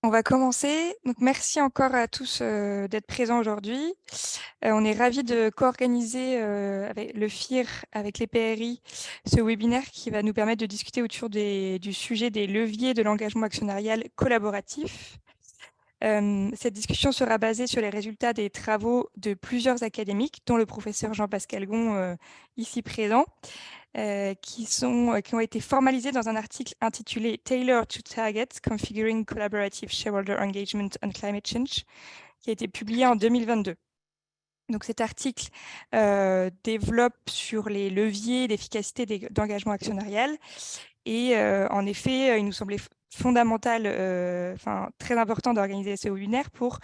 On va commencer. Donc, merci encore à tous d'être présents aujourd'hui. On est ravis de co-organiser avec le FIR, avec les PRI, ce webinaire qui va nous permettre de discuter autour du sujet des leviers de l'engagement actionnarial collaboratif. Cette discussion sera basée sur les résultats des travaux de plusieurs académiques, dont le professeur Jean-Pascal Gon, ici présent, qui ont été formalisés dans un article intitulé Tailor to Targets, Configuring Collaborative Shareholder Engagement on Climate Change, qui a été publié en 2022. Donc cet article développe sur les leviers d'efficacité d'engagement actionnarial et en effet, il nous semblait fondamental, très important d'organiser ce webinaire pour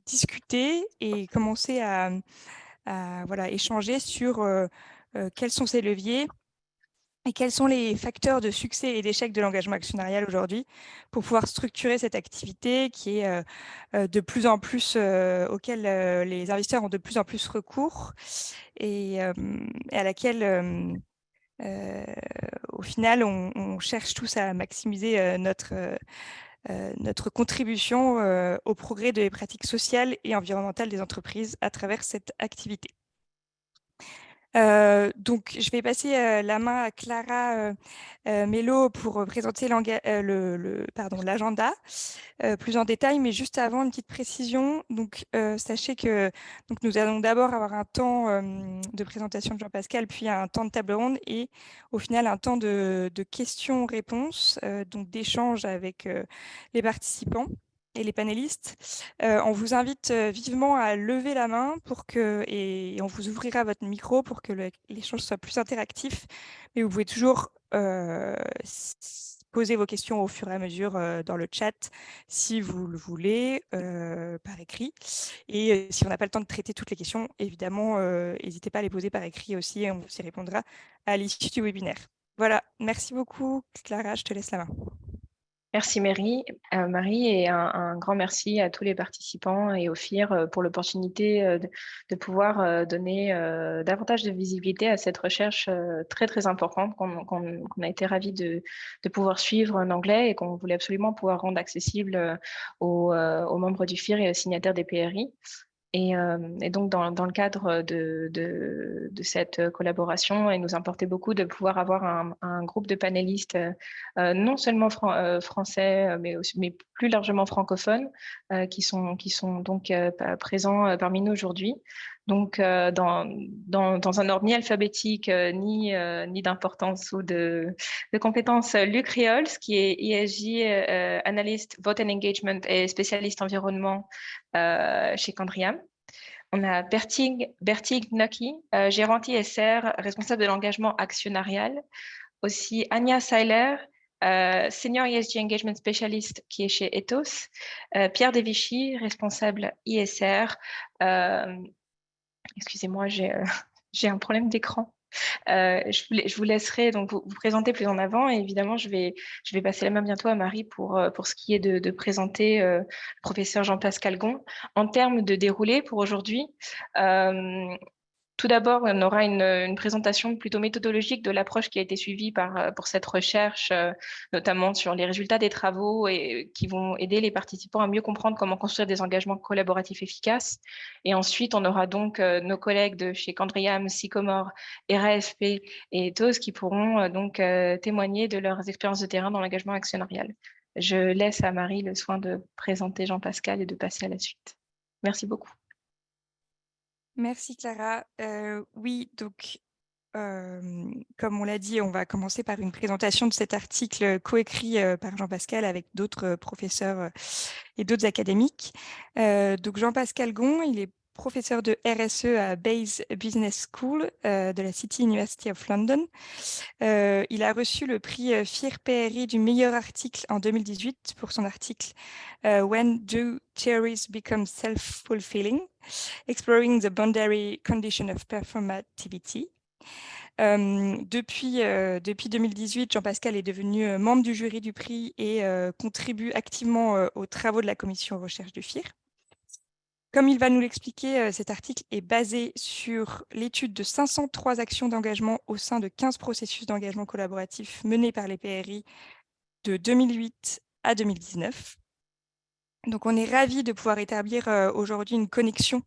discuter et commencer à échanger sur quels sont ces leviers et quels sont les facteurs de succès et d'échec de l'engagement actionnarial aujourd'hui pour pouvoir structurer cette activité qui est de plus en plus auquel les investisseurs ont de plus en plus recours et à laquelle au final on cherche tous à maximiser notre contribution au progrès des pratiques sociales et environnementales des entreprises à travers cette activité. Donc, je vais passer la main à Clara Mello pour présenter l'agenda plus en détail, mais juste avant, une petite précision. Donc, sachez que nous allons d'abord avoir un temps de présentation de Jean-Pascal, puis un temps de table ronde et au final un temps de questions-réponses, donc d'échanges avec les participants et les panélistes. On vous invite vivement à lever la main et on vous ouvrira votre micro pour que l'échange soit plus interactif. Mais vous pouvez toujours poser vos questions au fur et à mesure dans le chat si vous le voulez, par écrit. Et si on n'a pas le temps de traiter toutes les questions, évidemment, n'hésitez pas à les poser par écrit aussi et on vous y répondra à l'issue du webinaire. Voilà, merci beaucoup Clara, je te laisse la main. Merci Marie, et un grand merci à tous les participants et au FIR pour l'opportunité de pouvoir donner davantage de visibilité à cette recherche très très importante qu'on a été ravis de pouvoir suivre en anglais et qu'on voulait absolument pouvoir rendre accessible aux membres du FIR et aux signataires des PRI. Et donc, dans le cadre de cette collaboration, il nous importait beaucoup de pouvoir avoir un groupe de panélistes non seulement français, mais plus largement francophones, qui sont donc présents parmi nous aujourd'hui. Donc, dans un ordre ni alphabétique, ni d'importance ou de compétences, Luc Riols, qui est ESG analyste, vote and engagement et spécialiste environnement chez Candriam. On a Bertig Gnocchi, gérante ISR, responsable de l'engagement actionnarial. Aussi Anya Seiler, senior ESG engagement specialist qui est chez Ethos. Pierre Devichy, responsable ISR. Excusez-moi, j'ai un problème d'écran. Je vous laisserai donc vous présenter plus en avant et évidemment je vais passer la main bientôt à Marie pour ce qui est de présenter le professeur Jean-Pascal Gon. En termes de déroulé pour aujourd'hui, tout d'abord, on aura une présentation plutôt méthodologique de l'approche qui a été suivie pour cette recherche, notamment sur les résultats des travaux et qui vont aider les participants à mieux comprendre comment construire des engagements collaboratifs efficaces. Et ensuite, on aura donc nos collègues de chez Candriam, Sycomore, RAFP et Ethos qui pourront donc témoigner de leurs expériences de terrain dans l'engagement actionnarial. Je laisse à Marie le soin de présenter Jean-Pascal et de passer à la suite. Merci beaucoup. Merci Clara. Oui, donc comme on l'a dit, on va commencer par une présentation de cet article coécrit par Jean-Pascal avec d'autres professeurs et d'autres académiques. Donc Jean-Pascal Gon, il est professeur de RSE à Bayes Business School de la City University of London. Il a reçu le prix FIR PRI du meilleur article en 2018 pour son article When Do Theories Become Self-Fulfilling? Exploring the Boundary Condition of Performativity. Depuis 2018, Jean-Pascal est devenu membre du jury du prix et contribue activement aux travaux de la commission recherche du FIR. Comme il va nous l'expliquer, cet article est basé sur l'étude de 503 actions d'engagement au sein de 15 processus d'engagement collaboratif menés par les PRI de 2008 à 2019. Donc, on est ravis de pouvoir établir aujourd'hui une connexion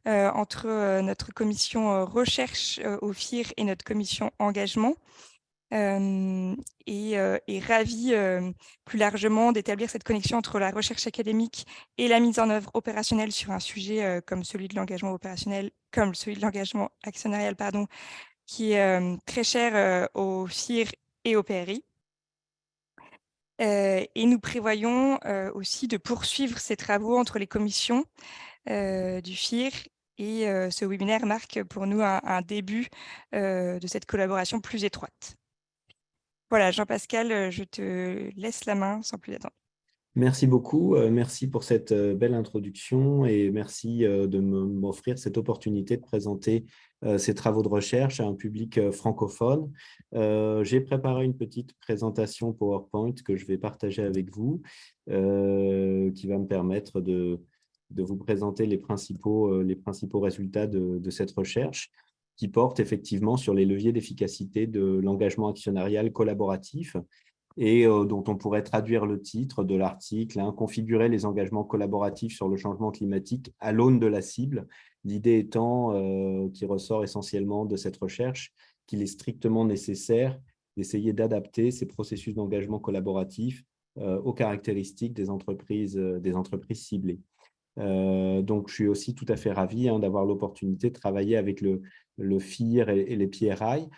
entre notre commission recherche au FIR et notre commission engagement. Et ravis plus largement d'établir cette connexion entre la recherche académique et la mise en œuvre opérationnelle sur un sujet comme celui de l'engagement opérationnel, comme celui de l'engagement actionnarial, pardon, qui est très cher au FIR et au PRI. Et nous prévoyons aussi de poursuivre ces travaux entre les commissions du FIR. Et ce webinaire marque pour nous un début de cette collaboration plus étroite. Voilà, Jean-Pascal, je te laisse la main sans plus attendre. Merci beaucoup. Merci pour cette belle introduction et merci de m'offrir cette opportunité de présenter ces travaux de recherche à un public francophone. J'ai préparé une petite présentation PowerPoint que je vais partager avec vous, qui va me permettre de vous présenter les principaux résultats de cette recherche, qui porte effectivement sur les leviers d'efficacité de l'engagement actionnarial collaboratif et dont on pourrait traduire le titre de l'article, configurer les engagements collaboratifs sur le changement climatique à l'aune de la cible. L'idée étant, qui ressort essentiellement de cette recherche, qu'il est strictement nécessaire d'essayer d'adapter ces processus d'engagement collaboratif aux caractéristiques des entreprises ciblées. Donc, je suis aussi tout à fait ravi d'avoir l'opportunité de travailler avec le FIR et les PRI,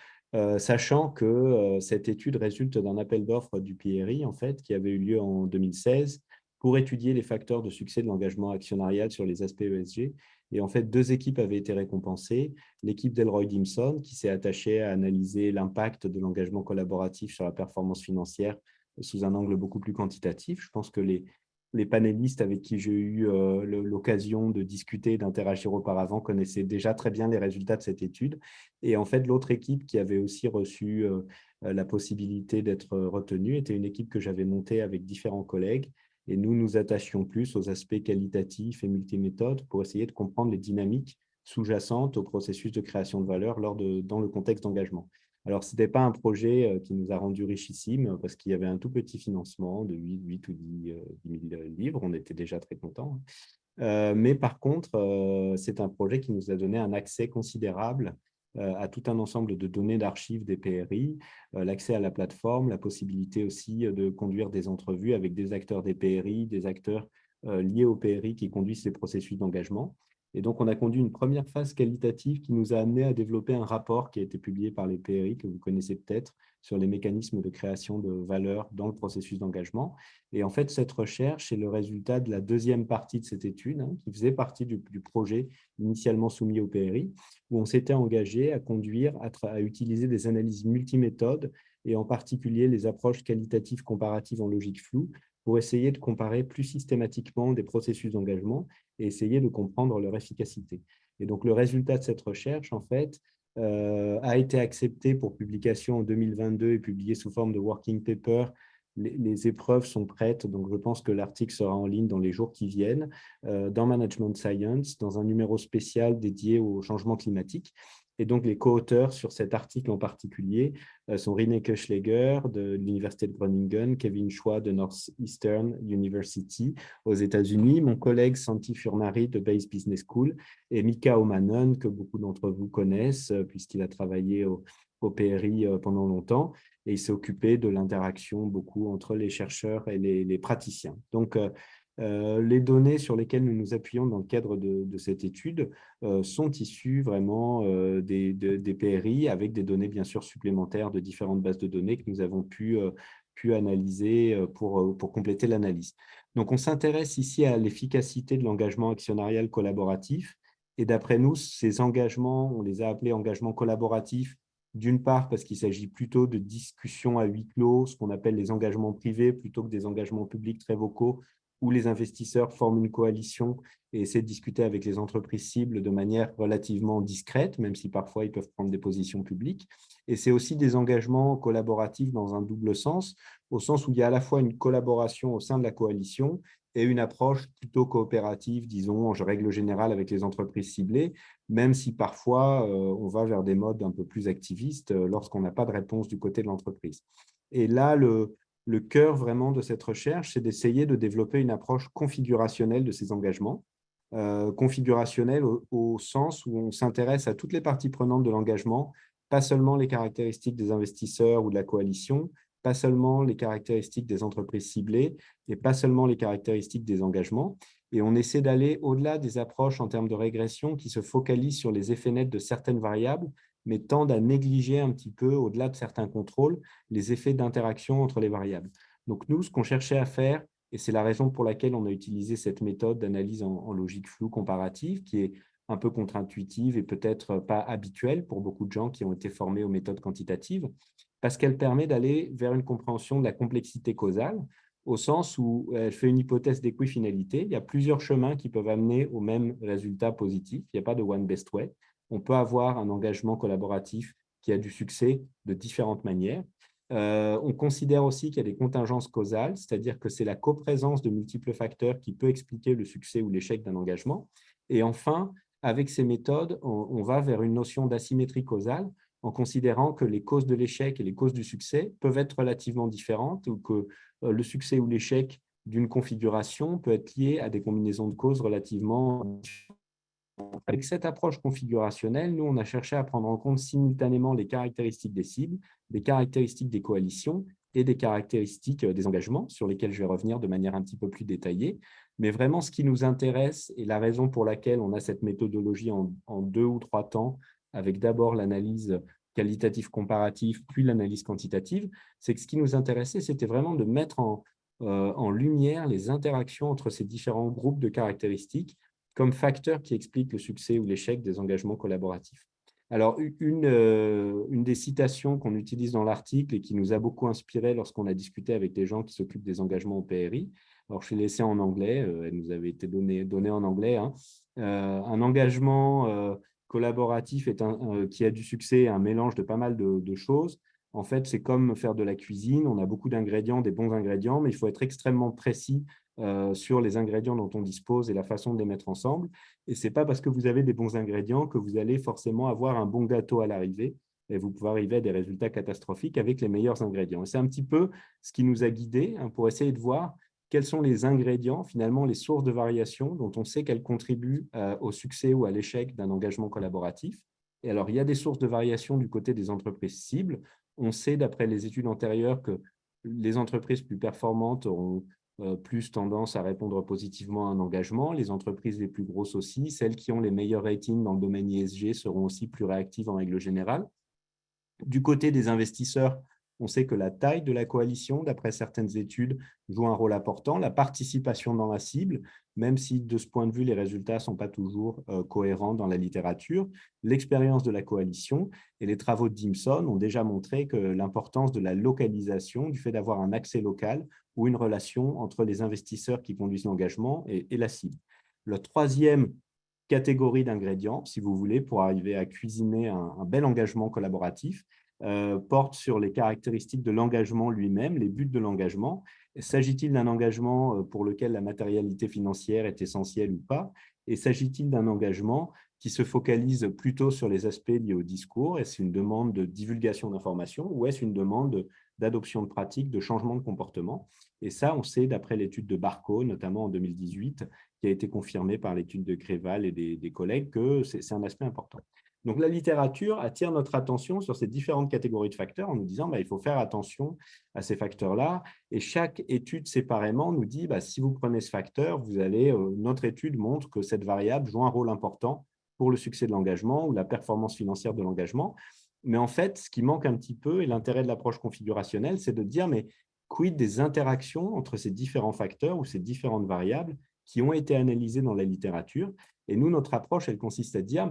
sachant que cette étude résulte d'un appel d'offres du PRI, en fait, qui avait eu lieu en 2016 pour étudier les facteurs de succès de l'engagement actionnarial sur les aspects ESG. Et en fait, 2 équipes avaient été récompensées. L'équipe d'Elroy Dimson, qui s'est attachée à analyser l'impact de l'engagement collaboratif sur la performance financière sous un angle beaucoup plus quantitatif. Je pense que les panélistes avec qui j'ai eu l'occasion de discuter, d'interagir auparavant connaissaient déjà très bien les résultats de cette étude. Et en fait, l'autre équipe qui avait aussi reçu la possibilité d'être retenue était une équipe que j'avais montée avec différents collègues. Et nous nous attachions plus aux aspects qualitatifs et multiméthodes pour essayer de comprendre les dynamiques sous-jacentes au processus de création de valeur dans le contexte d'engagement. Alors, ce n'était pas un projet qui nous a rendu richissimes parce qu'il y avait un tout petit financement de 8 ou 10 000 livres. On était déjà très contents. Mais par contre, c'est un projet qui nous a donné un accès considérable à tout un ensemble de données d'archives des PRI, l'accès à la plateforme, la possibilité aussi de conduire des entrevues avec des acteurs des PRI, des acteurs liés au PRI qui conduisent les processus d'engagement. Et donc, on a conduit une première phase qualitative qui nous a amené à développer un rapport qui a été publié par les PRI, que vous connaissez peut-être, sur les mécanismes de création de valeur dans le processus d'engagement. Et en fait, cette recherche est le résultat de la deuxième partie de cette étude, qui faisait partie du projet initialement soumis au PRI, où on s'était engagé à conduire, à utiliser des analyses multiméthodes, et en particulier les approches qualitatives comparatives en logique floue, pour essayer de comparer plus systématiquement des processus d'engagement et essayer de comprendre leur efficacité. Et donc, le résultat de cette recherche, en fait, a été accepté pour publication en 2022 et publié sous forme de working paper. Les épreuves sont prêtes, donc je pense que l'article sera en ligne dans les jours qui viennent, dans Management Science, dans un numéro spécial dédié au changement climatique. Et donc, les co-auteurs sur cet article en particulier sont Rineke Schleger de l'Université de Groningen, Kevin Choi de Northeastern University aux États-Unis, mon collègue Santi Furnari de Base Business School et Mika Omanen, que beaucoup d'entre vous connaissent puisqu'il a travaillé au PRI pendant longtemps et il s'est occupé de l'interaction beaucoup entre les chercheurs et les praticiens. Donc, les données sur lesquelles nous nous appuyons dans le cadre de cette étude sont issues vraiment des PRI avec des données bien sûr supplémentaires de différentes bases de données que nous avons pu analyser pour compléter l'analyse. Donc, on s'intéresse ici à l'efficacité de l'engagement actionnarial collaboratif et d'après nous, ces engagements, on les a appelés engagements collaboratifs d'une part parce qu'il s'agit plutôt de discussions à huis clos, ce qu'on appelle les engagements privés plutôt que des engagements publics très vocaux où les investisseurs forment une coalition et essaient de discuter avec les entreprises cibles de manière relativement discrète, même si parfois ils peuvent prendre des positions publiques. Et c'est aussi des engagements collaboratifs dans un double sens, au sens où il y a à la fois une collaboration au sein de la coalition et une approche plutôt coopérative, disons, en règle générale avec les entreprises ciblées, même si parfois on va vers des modes un peu plus activistes lorsqu'on n'a pas de réponse du côté de l'entreprise. Et là, le cœur vraiment de cette recherche, c'est d'essayer de développer une approche configurationnelle de ces engagements. Configurationnelle au sens où on s'intéresse à toutes les parties prenantes de l'engagement, pas seulement les caractéristiques des investisseurs ou de la coalition, pas seulement les caractéristiques des entreprises ciblées et pas seulement les caractéristiques des engagements. Et on essaie d'aller au-delà des approches en termes de régression qui se focalisent sur les effets nets de certaines variables, mais tendent à négliger un petit peu, au-delà de certains contrôles, les effets d'interaction entre les variables. Donc nous, ce qu'on cherchait à faire, et c'est la raison pour laquelle on a utilisé cette méthode d'analyse en logique floue comparative, qui est un peu contre-intuitive et peut-être pas habituelle pour beaucoup de gens qui ont été formés aux méthodes quantitatives, parce qu'elle permet d'aller vers une compréhension de la complexité causale, au sens où elle fait une hypothèse d'équifinalité. Il y a plusieurs chemins qui peuvent amener au même résultat positif. Il n'y a pas de one best way. On peut avoir un engagement collaboratif qui a du succès de différentes manières. On considère aussi qu'il y a des contingences causales, c'est-à-dire que c'est la coprésence de multiples facteurs qui peut expliquer le succès ou l'échec d'un engagement. Et enfin, avec ces méthodes, on va vers une notion d'asymétrie causale en considérant que les causes de l'échec et les causes du succès peuvent être relativement différentes ou que le succès ou l'échec d'une configuration peut être lié à des combinaisons de causes relativement différentes. Avec cette approche configurationnelle, nous, on a cherché à prendre en compte simultanément les caractéristiques des cibles, des caractéristiques des coalitions et des caractéristiques des engagements, sur lesquels je vais revenir de manière un petit peu plus détaillée. Mais vraiment, ce qui nous intéresse et la raison pour laquelle on a cette méthodologie en 2 ou 3 temps, avec d'abord l'analyse qualitative comparative, puis l'analyse quantitative, c'est que ce qui nous intéressait, c'était vraiment de mettre en lumière les interactions entre ces différents groupes de caractéristiques comme facteur qui explique le succès ou l'échec des engagements collaboratifs. Alors, une des citations qu'on utilise dans l'article et qui nous a beaucoup inspiré lorsqu'on a discuté avec des gens qui s'occupent des engagements au PRI, alors je l'ai laissée en anglais, elle nous avait été donnée en anglais, hein. Un engagement collaboratif qui a du succès, un mélange de pas mal de choses. En fait, c'est comme faire de la cuisine, on a beaucoup d'ingrédients, des bons ingrédients, mais il faut être extrêmement précis sur les ingrédients dont on dispose et la façon de les mettre ensemble. Et ce n'est pas parce que vous avez des bons ingrédients que vous allez forcément avoir un bon gâteau à l'arrivée. Et vous pouvez arriver à des résultats catastrophiques avec les meilleurs ingrédients. Et c'est un petit peu ce qui nous a guidés pour essayer de voir quels sont les ingrédients, finalement, les sources de variation dont on sait qu'elles contribuent au succès ou à l'échec d'un engagement collaboratif. Et alors, il y a des sources de variation du côté des entreprises cibles. On sait, d'après les études antérieures, que les entreprises plus performantes auront plus tendance à répondre positivement à un engagement. Les entreprises les plus grosses aussi, celles qui ont les meilleurs ratings dans le domaine ESG seront aussi plus réactives en règle générale. Du côté des investisseurs, on sait que la taille de la coalition, d'après certaines études, joue un rôle important. La participation dans la cible, même si de ce point de vue, les résultats ne sont pas toujours cohérents dans la littérature, l'expérience de la coalition et les travaux de Dimson ont déjà montré que l'importance de la localisation, du fait d'avoir un accès local ou une relation entre les investisseurs qui conduisent l'engagement et la cible. La troisième catégorie d'ingrédients, si vous voulez, pour arriver à cuisiner un bel engagement collaboratif, porte sur les caractéristiques de l'engagement lui-même, les buts de l'engagement. S'agit-il d'un engagement pour lequel la matérialité financière est essentielle ou pas? Et s'agit-il d'un engagement qui se focalise plutôt sur les aspects liés au discours? Est-ce une demande de divulgation d'informations ou est-ce une demande d'adoption de pratiques, de changement de comportement? Et ça, on sait, d'après l'étude de Barco, notamment en 2018, qui a été confirmée par l'étude de Gréval et des collègues, que c'est un aspect important. Donc, la littérature attire notre attention sur ces différentes catégories de facteurs en nous disant il faut faire attention à ces facteurs-là. Et chaque étude séparément nous dit si vous prenez ce facteur, notre étude montre que cette variable joue un rôle important pour le succès de l'engagement ou la performance financière de l'engagement. Mais en fait, ce qui manque un petit peu, et l'intérêt de l'approche configurationnelle, c'est de dire quid des interactions entre ces différents facteurs ou ces différentes variables qui ont été analysées dans la littérature. Et nous, notre approche, elle consiste à dire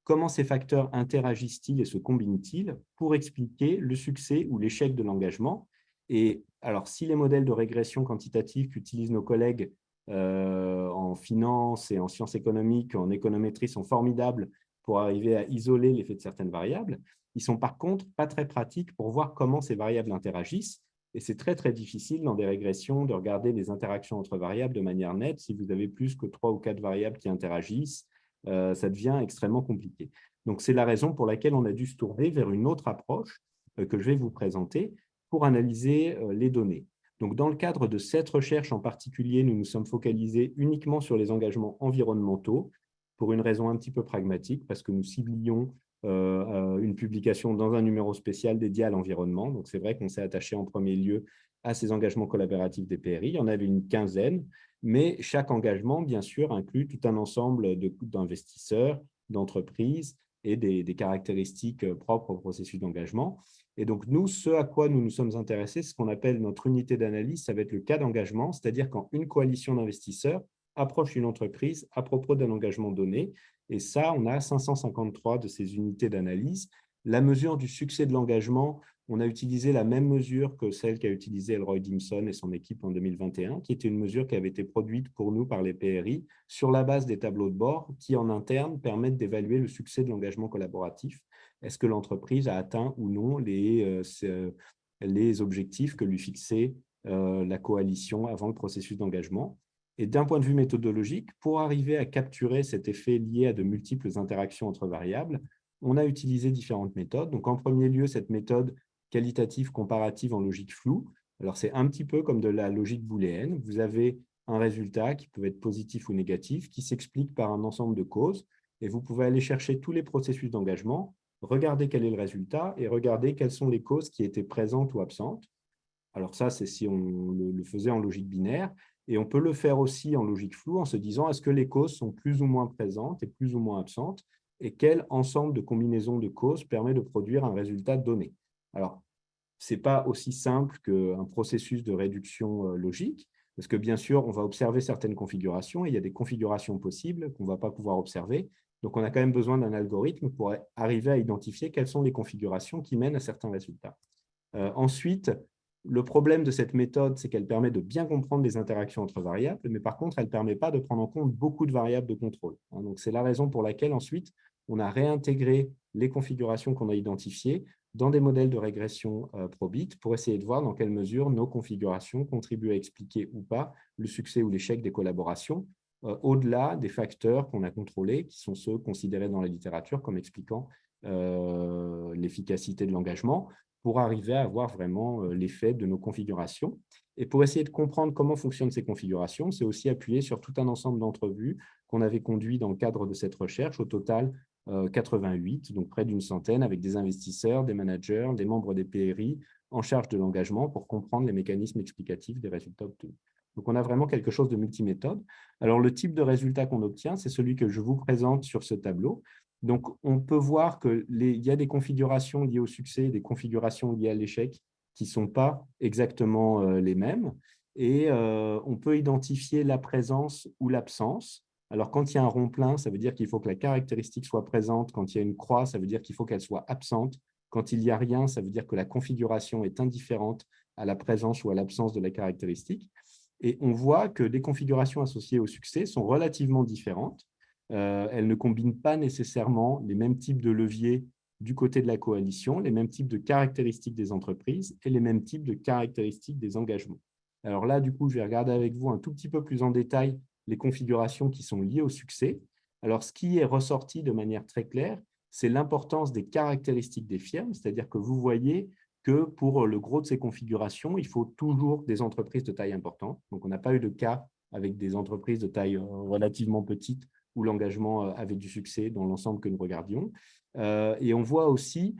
comment ces facteurs interagissent-ils et se combinent-ils pour expliquer le succès ou l'échec de l'engagement. Et alors, si les modèles de régression quantitative qu'utilisent nos collègues en finance et en sciences économiques, en économétrie, sont formidables pour arriver à isoler l'effet de certaines variables, ils sont par contre pas très pratiques pour voir comment ces variables interagissent. Et c'est très, très difficile dans des régressions de regarder les interactions entre variables de manière nette. Si vous avez plus que 3 ou 4 variables qui interagissent, ça devient extrêmement compliqué. Donc, c'est la raison pour laquelle on a dû se tourner vers une autre approche que je vais vous présenter, pour analyser les données. Donc, dans le cadre de cette recherche en particulier, nous nous sommes focalisés uniquement sur les engagements environnementaux pour une raison un petit peu pragmatique, parce que nous ciblions une publication dans un numéro spécial dédié à l'environnement. Donc, c'est vrai qu'on s'est attaché en premier lieu à ces engagements collaboratifs des PRI. Il y en avait une quinzaine, mais chaque engagement, bien sûr, inclut tout un ensemble d'investisseurs, d'entreprises et des caractéristiques propres au processus d'engagement. Et donc, nous, ce à quoi nous nous sommes intéressés, c'est ce qu'on appelle notre unité d'analyse, ça va être le cas d'engagement, c'est-à-dire quand une coalition d'investisseurs approche une entreprise à propos d'un engagement donné. Et ça, on a 553 de ces unités d'analyse. La mesure du succès de l'engagement, on a utilisé la même mesure que celle qu'a utilisée Elroy Dimson et son équipe en 2021, qui était une mesure qui avait été produite pour nous par les PRI sur la base des tableaux de bord qui, en interne, permettent d'évaluer le succès de l'engagement collaboratif. Est-ce que l'entreprise a atteint ou non les objectifs que lui fixait la coalition avant le processus d'engagement? Et d'un point de vue méthodologique, pour arriver à capturer cet effet lié à de multiples interactions entre variables, on a utilisé différentes méthodes. Donc, en premier lieu, cette méthode qualitative comparative en logique floue. Alors, c'est un petit peu comme de la logique booléenne. Vous avez un résultat qui peut être positif ou négatif, qui s'explique par un ensemble de causes, et vous pouvez aller chercher tous les processus d'engagement, regarder quel est le résultat et regarder quelles sont les causes qui étaient présentes ou absentes. Alors ça, c'est si on le faisait en logique binaire. Et on peut le faire aussi en logique floue en se disant est-ce que les causes sont plus ou moins présentes et plus ou moins absentes et quel ensemble de combinaisons de causes permet de produire un résultat donné. Alors, ce n'est pas aussi simple qu'un processus de réduction logique, parce que bien sûr, on va observer certaines configurations et il y a des configurations possibles qu'on ne va pas pouvoir observer. Donc, on a quand même besoin d'un algorithme pour arriver à identifier quelles sont les configurations qui mènent à certains résultats. Ensuite, le problème de cette méthode, c'est qu'elle permet de bien comprendre les interactions entre variables, mais par contre, elle ne permet pas de prendre en compte beaucoup de variables de contrôle. Donc, c'est la raison pour laquelle, ensuite, on a réintégré les configurations qu'on a identifiées dans des modèles de régression probit pour essayer de voir dans quelle mesure nos configurations contribuent à expliquer ou pas le succès ou l'échec des collaborations, au-delà des facteurs qu'on a contrôlés, qui sont ceux considérés dans la littérature comme expliquant l'efficacité de l'engagement, pour arriver à avoir vraiment l'effet de nos configurations. Et pour essayer de comprendre comment fonctionnent ces configurations, c'est aussi appuyé sur tout un ensemble d'entrevues qu'on avait conduit dans le cadre de cette recherche, au total 88, donc près d'une centaine, avec des investisseurs, des managers, des membres des PRI en charge de l'engagement pour comprendre les mécanismes explicatifs des résultats obtenus. Donc, on a vraiment quelque chose de multiméthode. Alors, le type de résultat qu'on obtient, c'est celui que je vous présente sur ce tableau. Donc, on peut voir qu'il y a des configurations liées au succès, des configurations liées à l'échec qui ne sont pas exactement les mêmes. Et on peut identifier la présence ou l'absence. Alors, quand il y a un rond plein, ça veut dire qu'il faut que la caractéristique soit présente. Quand il y a une croix, ça veut dire qu'il faut qu'elle soit absente. Quand il n'y a rien, ça veut dire que la configuration est indifférente à la présence ou à l'absence de la caractéristique. Et on voit que les configurations associées au succès sont relativement différentes. Elles ne combinent pas nécessairement les mêmes types de leviers du côté de la coalition, les mêmes types de caractéristiques des entreprises et les mêmes types de caractéristiques des engagements. Alors là, du coup, je vais regarder avec vous un tout petit peu plus en détail les configurations qui sont liées au succès. Alors, ce qui est ressorti de manière très claire, c'est l'importance des caractéristiques des firmes, c'est-à-dire que vous voyez que pour le gros de ces configurations, il faut toujours des entreprises de taille importante. Donc, on n'a pas eu de cas avec des entreprises de taille relativement petite où l'engagement avait du succès dans l'ensemble que nous regardions. Et on voit aussi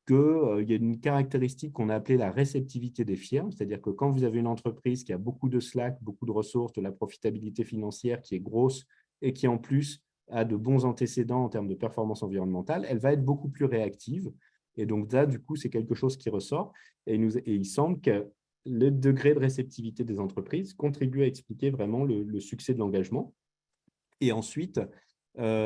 qu'il y a une caractéristique qu'on a appelée la réceptivité des firmes, c'est-à-dire que quand vous avez une entreprise qui a beaucoup de slack, beaucoup de ressources, de la profitabilité financière qui est grosse et qui en plus a de bons antécédents en termes de performance environnementale, elle va être beaucoup plus réactive. Et donc là, du coup, c'est quelque chose qui ressort. Et il semble que le degré de réceptivité des entreprises contribue à expliquer vraiment le succès de l'engagement. Et ensuite,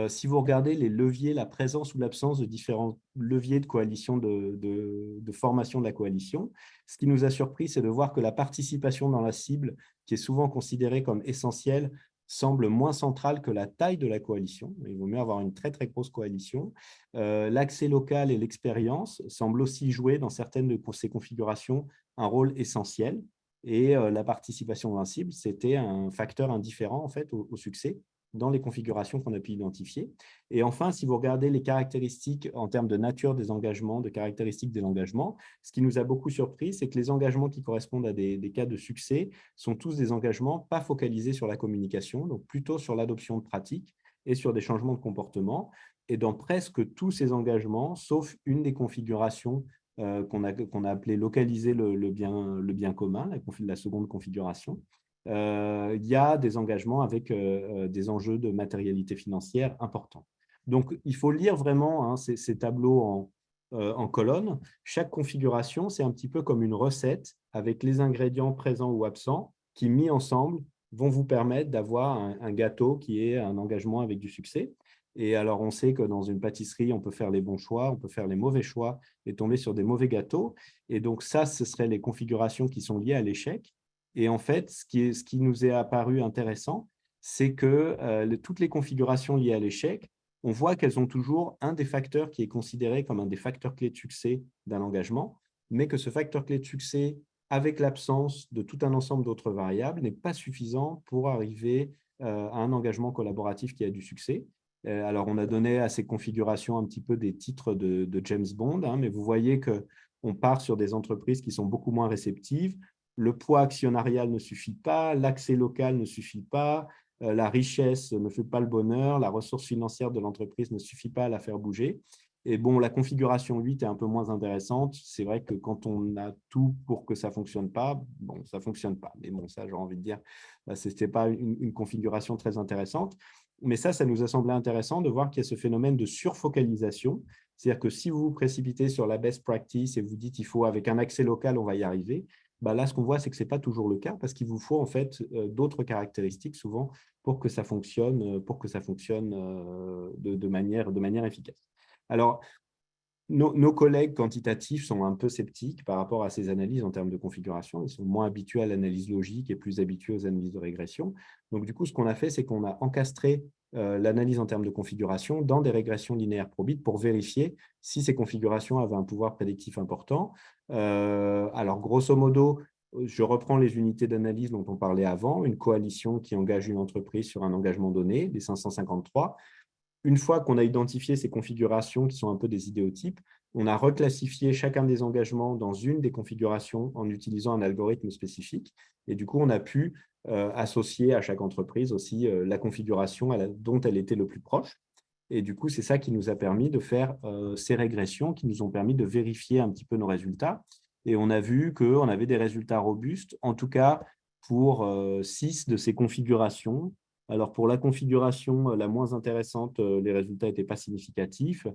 si vous regardez les leviers, la présence ou l'absence de différents leviers de coalition, de formation de la coalition, ce qui nous a surpris, c'est de voir que la participation dans la cible, qui est souvent considérée comme essentielle, semble moins centrale que la taille de la coalition. Il vaut mieux avoir une très, très grosse coalition. L'accès local et l'expérience semblent aussi jouer dans certaines de ces configurations un rôle essentiel. Et la participation dans la cible, c'était un facteur indifférent en fait, au succès. dans les configurations qu'on a pu identifier. Et enfin, si vous regardez les caractéristiques en termes de nature des engagements, de caractéristiques de l'engagement, ce qui nous a beaucoup surpris, c'est que les engagements qui correspondent à des cas de succès sont tous des engagements pas focalisés sur la communication, donc plutôt sur l'adoption de pratiques et sur des changements de comportement. Et dans presque tous ces engagements, sauf une des configurations qu'on a appelé localiser le bien commun, la seconde configuration, il y a des engagements avec des enjeux de matérialité financière importants. Donc, il faut lire vraiment ces tableaux en colonne. Chaque configuration, c'est un petit peu comme une recette avec les ingrédients présents ou absents qui, mis ensemble, vont vous permettre d'avoir un gâteau qui est un engagement avec du succès. Et alors, on sait que dans une pâtisserie, on peut faire les bons choix, on peut faire les mauvais choix et tomber sur des mauvais gâteaux. Et donc, ça, ce seraient les configurations qui sont liées à l'échec. Et en fait, ce qui nous est apparu intéressant, c'est que toutes les configurations liées à l'échec, on voit qu'elles ont toujours un des facteurs qui est considéré comme un des facteurs clés de succès d'un engagement, mais que ce facteur clé de succès, avec l'absence de tout un ensemble d'autres variables, n'est pas suffisant pour arriver à un engagement collaboratif qui a du succès. Alors, on a donné à ces configurations un petit peu des titres de James Bond, mais vous voyez qu'on part sur des entreprises qui sont beaucoup moins réceptives. Le poids actionnarial ne suffit pas, l'accès local ne suffit pas, la richesse ne fait pas le bonheur, la ressource financière de l'entreprise ne suffit pas à la faire bouger. Et bon, la configuration 8 est un peu moins intéressante. C'est vrai que quand on a tout pour que ça ne fonctionne pas, bon, ça ne fonctionne pas. Mais bon, ça, j'ai envie de dire, ce n'était pas une configuration très intéressante. Mais ça nous a semblé intéressant de voir qu'il y a ce phénomène de surfocalisation. C'est-à-dire que si vous vous précipitez sur la best practice et vous dites il faut, avec un accès local, on va y arriver, là, ce qu'on voit, c'est que ce n'est pas toujours le cas parce qu'il vous faut en fait d'autres caractéristiques souvent pour que ça fonctionne, de manière efficace. Alors, nos collègues quantitatifs sont un peu sceptiques par rapport à ces analyses en termes de configuration. Ils sont moins habitués à l'analyse logique et plus habitués aux analyses de régression. Donc, du coup, ce qu'on a fait, c'est qu'on a encastré l'analyse en termes de configuration dans des régressions linéaires probit pour vérifier si ces configurations avaient un pouvoir prédictif important. Alors, grosso modo, je reprends les unités d'analyse dont on parlait avant, une coalition qui engage une entreprise sur un engagement donné, les 553. Une fois qu'on a identifié ces configurations qui sont un peu des idéotypes, on a reclassifié chacun des engagements dans une des configurations en utilisant un algorithme spécifique. Et du coup, on a pu associer à chaque entreprise aussi la configuration dont elle était le plus proche. Et du coup, c'est ça qui nous a permis de faire ces régressions, qui nous ont permis de vérifier un petit peu nos résultats. Et on a vu qu'on avait des résultats robustes, en tout cas pour 6 de ces configurations. Alors, pour la configuration la moins intéressante, les résultats n'étaient pas significatifs.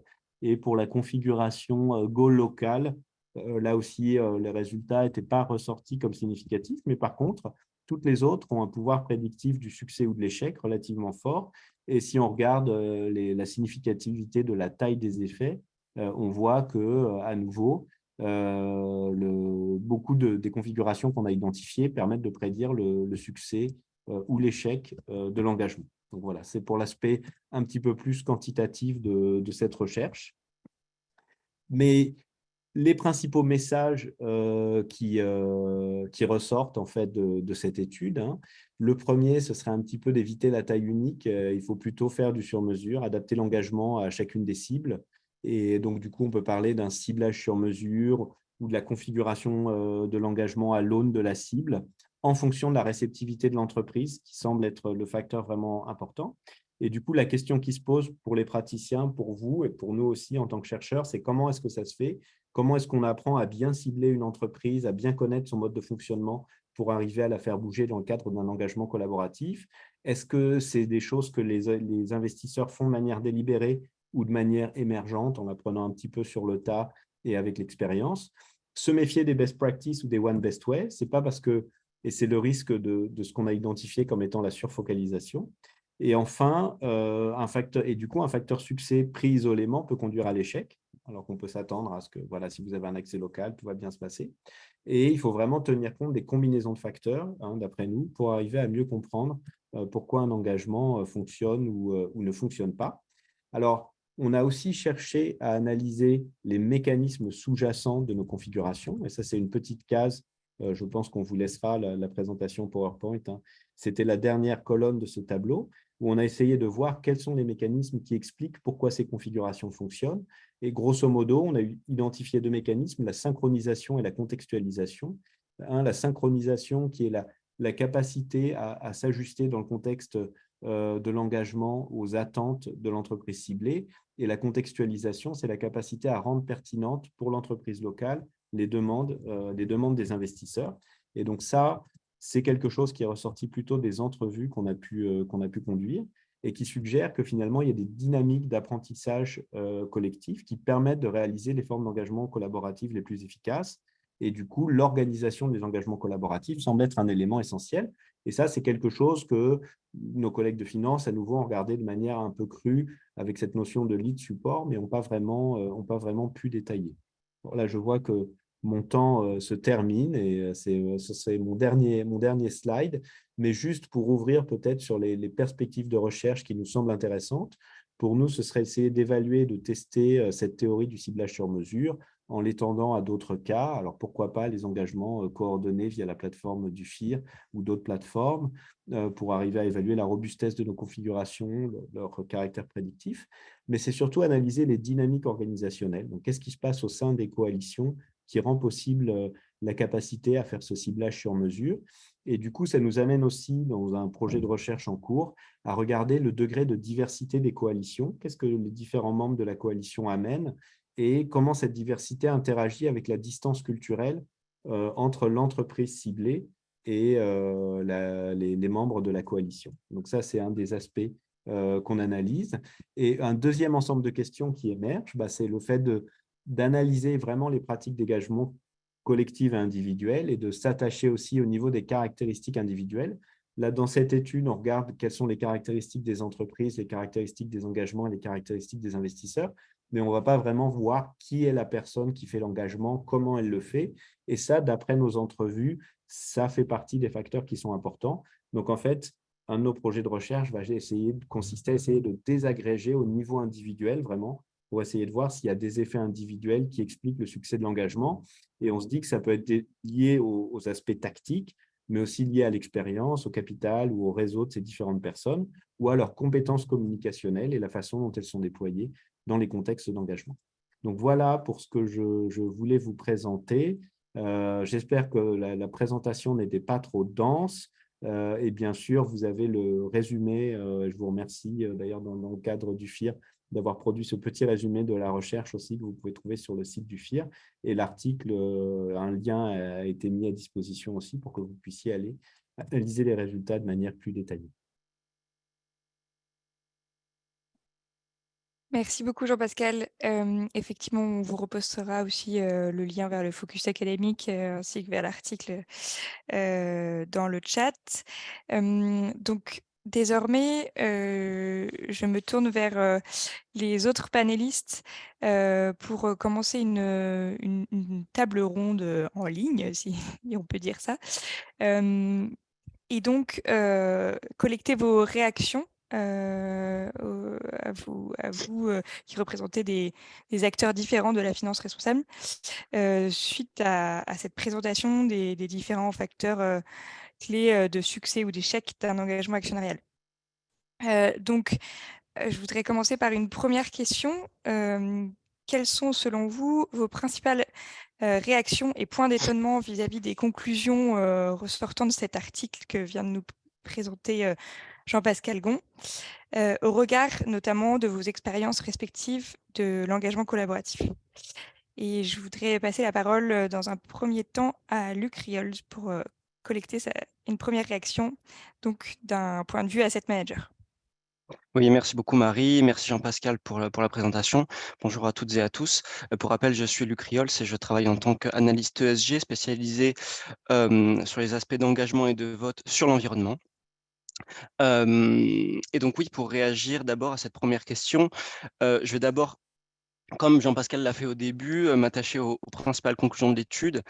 Et pour la configuration goal local, là aussi, les résultats n'étaient pas ressortis comme significatifs. Mais par contre, toutes les autres ont un pouvoir prédictif du succès ou de l'échec relativement fort. Et si on regarde la significativité de la taille des effets, on voit qu'à nouveau, beaucoup des configurations qu'on a identifiées permettent de prédire le succès ou l'échec de l'engagement. Donc voilà, c'est pour l'aspect un petit peu plus quantitatif de cette recherche. Mais les principaux messages qui ressortent en fait de cette étude, le premier, ce serait un petit peu d'éviter la taille unique. Il faut plutôt faire du sur-mesure, adapter l'engagement à chacune des cibles. Et donc, du coup, on peut parler d'un ciblage sur mesure ou de la configuration de l'engagement à l'aune de la cible en fonction de la réceptivité de l'entreprise, qui semble être le facteur vraiment important. Et du coup, la question qui se pose pour les praticiens, pour vous et pour nous aussi en tant que chercheurs, c'est comment est-ce que ça se fait? Comment est-ce qu'on apprend à bien cibler une entreprise, à bien connaître son mode de fonctionnement pour arriver à la faire bouger dans le cadre d'un engagement collaboratif? Est-ce que c'est des choses que les investisseurs font de manière délibérée ou de manière émergente, en apprenant un petit peu sur le tas et avec l'expérience? Se méfier des best practices ou des one best way, c'est pas parce que, et c'est le risque de ce qu'on a identifié comme étant la surfocalisation. Et enfin, un facteur succès pris isolément peut conduire à l'échec, alors qu'on peut s'attendre à ce que, voilà, si vous avez un accès local, tout va bien se passer. Et il faut vraiment tenir compte des combinaisons de facteurs, d'après nous, pour arriver à mieux comprendre pourquoi un engagement fonctionne ou ne fonctionne pas. Alors, on a aussi cherché à analyser les mécanismes sous-jacents de nos configurations, et ça, c'est une petite case Je pense qu'on vous laissera la présentation PowerPoint. Hein. C'était la dernière colonne de ce tableau où on a essayé de voir quels sont les mécanismes qui expliquent pourquoi ces configurations fonctionnent. Et grosso modo, on a identifié deux mécanismes, la synchronisation et la contextualisation. La synchronisation qui est la capacité à s'ajuster dans le contexte de l'engagement aux attentes de l'entreprise ciblée. Et la contextualisation, c'est la capacité à rendre pertinente pour l'entreprise locale les demandes des investisseurs. Et donc ça, c'est quelque chose qui est ressorti plutôt des entrevues qu'on a pu conduire et qui suggère que finalement, il y a des dynamiques d'apprentissage collectif qui permettent de réaliser les formes d'engagement collaboratif les plus efficaces. Et du coup, l'organisation des engagements collaboratifs semble être un élément essentiel. Et ça, c'est quelque chose que nos collègues de finance, à nouveau, ont regardé de manière un peu crue avec cette notion de lead support, mais n'ont pas vraiment pu détailler. Bon, là, je vois que mon temps se termine et ce serait mon dernier slide, mais juste pour ouvrir peut-être sur les perspectives de recherche qui nous semblent intéressantes. Pour nous, ce serait essayer d'évaluer, de tester cette théorie du ciblage sur mesure en l'étendant à d'autres cas. Alors, pourquoi pas les engagements coordonnés via la plateforme du FIR ou d'autres plateformes pour arriver à évaluer la robustesse de nos configurations, leur caractère prédictif. Mais c'est surtout analyser les dynamiques organisationnelles. Donc, qu'est-ce qui se passe au sein des coalitions qui rend possible la capacité à faire ce ciblage sur mesure. Et du coup, ça nous amène aussi, dans un projet de recherche en cours, à regarder le degré de diversité des coalitions. Qu'est-ce que les différents membres de la coalition amènent et comment cette diversité interagit avec la distance culturelle entre l'entreprise ciblée et les membres de la coalition. Donc ça, c'est un des aspects qu'on analyse. Et un deuxième ensemble de questions qui émerge, c'est le fait d'analyser vraiment les pratiques d'engagement collectives et individuelles et de s'attacher aussi au niveau des caractéristiques individuelles. Là, dans cette étude, on regarde quelles sont les caractéristiques des entreprises, les caractéristiques des engagements et les caractéristiques des investisseurs, mais on ne va pas vraiment voir qui est la personne qui fait l'engagement, comment elle le fait. Et ça, d'après nos entrevues, ça fait partie des facteurs qui sont importants. Donc, en fait, un de nos projets de recherche va consister à essayer de désagréger au niveau individuel, vraiment, pour essayer de voir s'il y a des effets individuels qui expliquent le succès de l'engagement. Et on se dit que ça peut être lié aux aspects tactiques, mais aussi lié à l'expérience, au capital ou au réseau de ces différentes personnes, ou à leurs compétences communicationnelles et la façon dont elles sont déployées dans les contextes d'engagement. Donc voilà pour ce que je voulais vous présenter. J'espère que la présentation n'était pas trop dense. Et bien sûr, vous avez le résumé. Je vous remercie d'ailleurs dans le cadre du FIR d'avoir produit ce petit résumé de la recherche aussi que vous pouvez trouver sur le site du FIR. Et l'article, un lien a été mis à disposition aussi pour que vous puissiez aller analyser les résultats de manière plus détaillée. Merci beaucoup Jean-Pascal. Effectivement, on vous repostera aussi le lien vers le focus académique ainsi que vers l'article dans le chat. Donc, désormais, je me tourne vers les autres panélistes pour commencer une table ronde en ligne, si on peut dire ça. Et donc, collecter vos réactions à vous qui représentez des acteurs différents de la finance responsable suite à cette présentation des différents facteurs clés de succès ou d'échec d'un engagement actionnarial. Donc, je voudrais commencer par une première question. Quelles sont, selon vous, vos principales réactions et points d'étonnement vis-à-vis des conclusions ressortant de cet article que vient de nous présenter Jean-Pascal Gon, au regard notamment de vos expériences respectives de l'engagement collaboratif? Et je voudrais passer la parole dans un premier temps à Luc Riols pour collecter une première réaction donc d'un point de vue asset manager. Oui, merci beaucoup Marie, merci Jean-Pascal pour la présentation. Bonjour à toutes et à tous. Pour rappel, je suis Luc Riols et je travaille en tant qu'analyste ESG spécialisé sur les aspects d'engagement et de vote sur l'environnement. Et donc oui, pour réagir d'abord à cette première question, je vais d'abord, comme Jean-Pascal l'a fait au début, m'attacher aux principales conclusions de l'étude.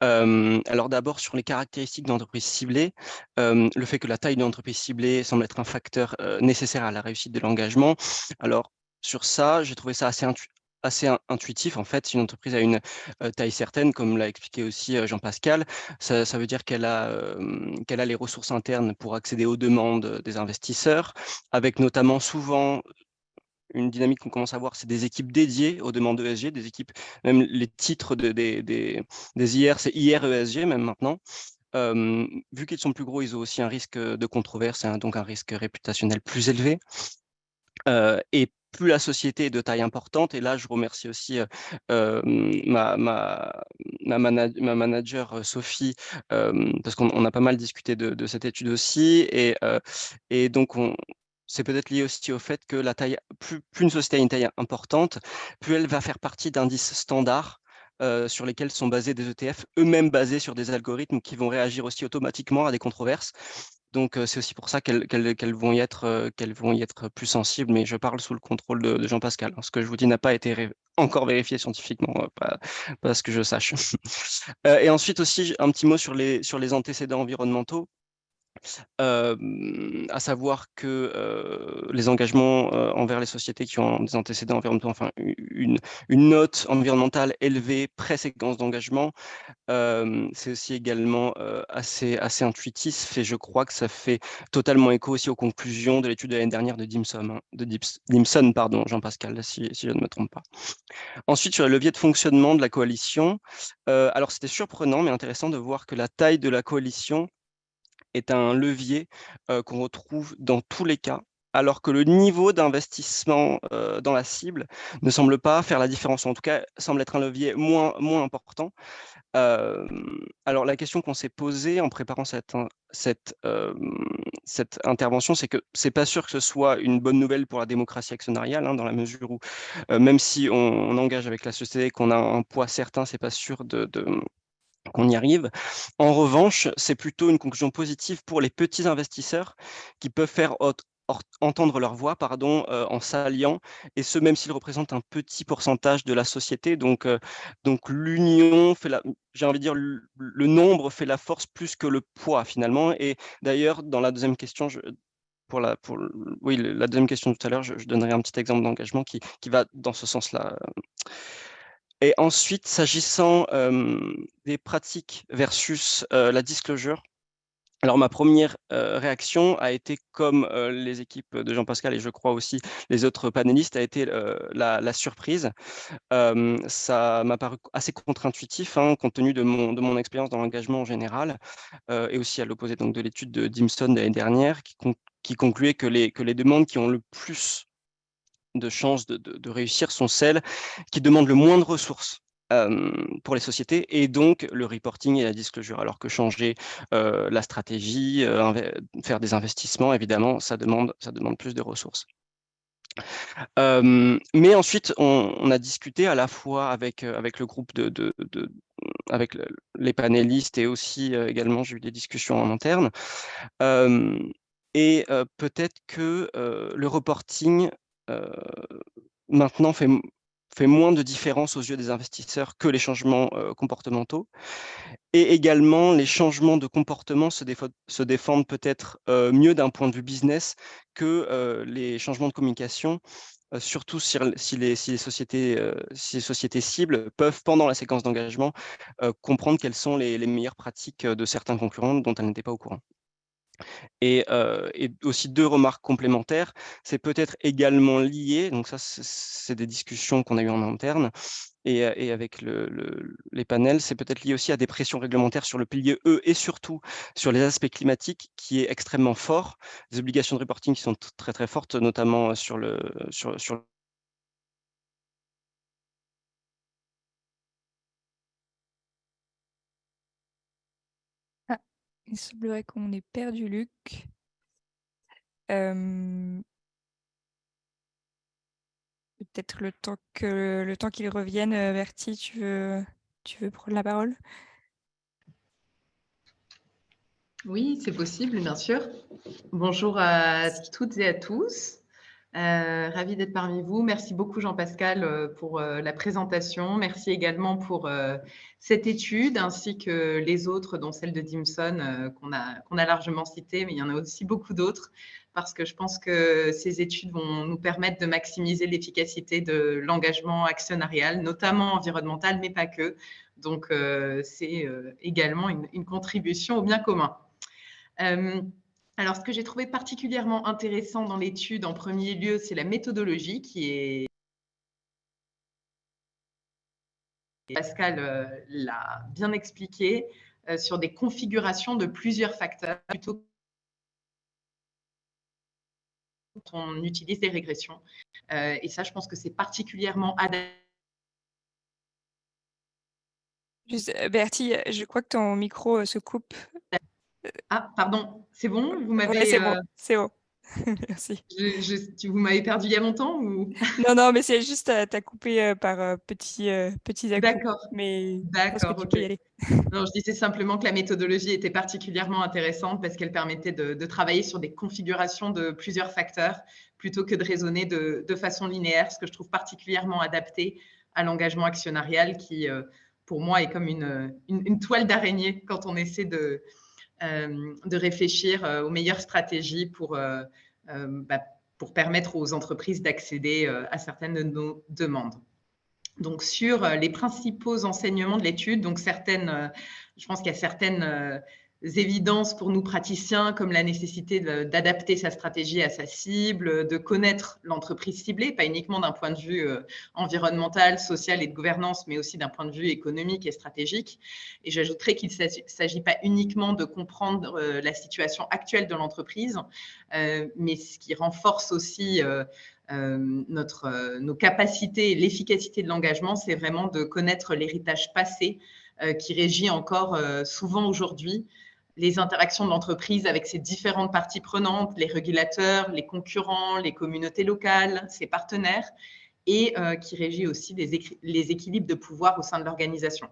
Alors d'abord, sur les caractéristiques d'entreprise ciblée, le fait que la taille de l'entreprise ciblée semble être un facteur nécessaire à la réussite de l'engagement. Alors sur ça, j'ai trouvé ça assez intuitif. En fait, si une entreprise a une taille certaine, comme l'a expliqué aussi Jean-Pascal, ça veut dire qu'elle a les ressources internes pour accéder aux demandes des investisseurs, avec notamment souvent une dynamique qu'on commence à voir, c'est des équipes dédiées aux demandes ESG, des équipes, même les titres des IR, c'est IR ESG même maintenant. Vu qu'ils sont plus gros, ils ont aussi un risque de controverse, hein, donc un risque réputationnel plus élevé. Et plus la société est de taille importante, et là je remercie aussi ma manager Sophie, parce qu'on a pas mal discuté de cette étude aussi, et donc c'est peut-être lié aussi au fait que la taille, plus une société a une taille importante, plus elle va faire partie d'indices standards sur lesquels sont basés des ETF, eux-mêmes basés sur des algorithmes qui vont réagir aussi automatiquement à des controverses. Donc, c'est aussi pour ça qu'elles vont y être plus sensibles, mais je parle sous le contrôle de Jean-Pascal, hein. Ce que je vous dis n'a pas été encore vérifié scientifiquement, pas ce que je sache. Et ensuite aussi, un petit mot sur les antécédents environnementaux. À savoir que les engagements envers les sociétés qui ont des antécédents environnementaux, enfin une note environnementale élevée pré-séquence d'engagement, c'est aussi également assez intuitif, et je crois que ça fait totalement écho aussi aux conclusions de l'étude de l'année dernière de Dimson, pardon, Jean-Pascal, si je ne me trompe pas. Ensuite, sur le levier de fonctionnement de la coalition, alors c'était surprenant mais intéressant de voir que la taille de la coalition est un levier qu'on retrouve dans tous les cas, alors que le niveau d'investissement dans la cible ne semble pas faire la différence, ou en tout cas semble être un levier moins important. Alors la question qu'on s'est posée en préparant cette intervention, c'est que c'est pas sûr que ce soit une bonne nouvelle pour la démocratie actionnariale, hein, dans la mesure où même si on engage avec la société, qu'on a un poids certain, c'est pas sûr qu'on y arrive. En revanche, c'est plutôt une conclusion positive pour les petits investisseurs qui peuvent faire entendre leur voix, en s'alliant, et ce même s'ils représentent un petit pourcentage de la société. Donc l'union fait j'ai envie de dire, le nombre fait la force plus que le poids finalement. Et d'ailleurs, dans la deuxième question, la deuxième question tout à l'heure, je donnerai un petit exemple d'engagement qui va dans ce sens-là. Et ensuite, s'agissant des pratiques versus la disclosure, alors ma première réaction a été, comme les équipes de Jean-Pascal et je crois aussi les autres panélistes, a été la surprise. Ça m'a paru assez contre-intuitif, hein, compte tenu de mon expérience dans l'engagement en général, et aussi à l'opposé donc de l'étude de Dimson de l'année dernière, qui concluait que les demandes qui ont le plus de chances de réussir sont celles qui demandent le moins de ressources pour les sociétés, et donc le reporting et la disclosure, alors que changer la stratégie, faire des investissements, évidemment, ça demande plus de ressources. Mais ensuite, on a discuté à la fois avec le groupe avec les panélistes, et aussi également j'ai eu des discussions en interne, et peut-être que le reporting maintenant fait moins de différence aux yeux des investisseurs que les changements comportementaux. Et également, les changements de comportement se défendent peut-être mieux d'un point de vue business que les changements de communication, surtout si les sociétés cibles peuvent, pendant la séquence d'engagement, comprendre quelles sont les meilleures pratiques de certains concurrents dont elles n'étaient pas au courant. Et aussi deux remarques complémentaires, c'est peut-être également lié, donc ça c'est des discussions qu'on a eues en interne, et avec les panels, c'est peut-être lié aussi à des pressions réglementaires sur le pilier E, et surtout sur les aspects climatiques, qui est extrêmement fort, des obligations de reporting qui sont très très fortes, notamment sur Ah, il semblerait qu'on ait perdu Luc. Peut-être le temps qu'il revienne. Bertie, tu veux prendre la parole? Oui, c'est possible, bien sûr. Bonjour à toutes et à tous. Ravie d'être parmi vous. Merci beaucoup Jean-Pascal pour la présentation. Merci également pour cette étude ainsi que les autres, dont celle de Dimson qu'on a largement citée, mais il y en a aussi beaucoup d'autres parce que je pense que ces études vont nous permettre de maximiser l'efficacité de l'engagement actionnarial, notamment environnemental, mais pas que. Donc, c'est également une contribution au bien commun. Alors, ce que j'ai trouvé particulièrement intéressant dans l'étude, en premier lieu, c'est la méthodologie qui est… Pascal l'a bien expliqué, sur des configurations de plusieurs facteurs, plutôt quand on utilise des régressions. Et ça, je pense que c'est particulièrement adapté. Juste, Bertie, je crois que ton micro se coupe. Ah, pardon, c'est bon? Vous m'avez… Ouais, c'est bon, c'est bon. Merci. Vous m'avez perdu il y a longtemps ou… Non, mais c'est juste, t'as coupé par petits à-coups. D'accord, Mais je pense que tu ok. peux y aller. Non, je disais simplement que la méthodologie était particulièrement intéressante parce qu'elle permettait de travailler sur des configurations de plusieurs facteurs plutôt que de raisonner de façon linéaire, ce que je trouve particulièrement adapté à l'engagement actionnarial qui, pour moi, est comme une toile d'araignée quand on essaie de réfléchir aux meilleures stratégies pour permettre aux entreprises d'accéder à certaines de nos demandes. Donc, sur les principaux enseignements de l'étude, donc je pense qu'il y a certaines évidences pour nous praticiens, comme la nécessité d'adapter sa stratégie à sa cible, de connaître l'entreprise ciblée, pas uniquement d'un point de vue environnemental, social et de gouvernance, mais aussi d'un point de vue économique et stratégique. Et j'ajouterais qu'il ne s'agit pas uniquement de comprendre la situation actuelle de l'entreprise, mais ce qui renforce aussi nos capacités et l'efficacité de l'engagement, c'est vraiment de connaître l'héritage passé qui régit encore souvent aujourd'hui les interactions de l'entreprise avec ses différentes parties prenantes, les régulateurs, les concurrents, les communautés locales, ses partenaires, et qui régit aussi les équilibres de pouvoir au sein de l'organisation.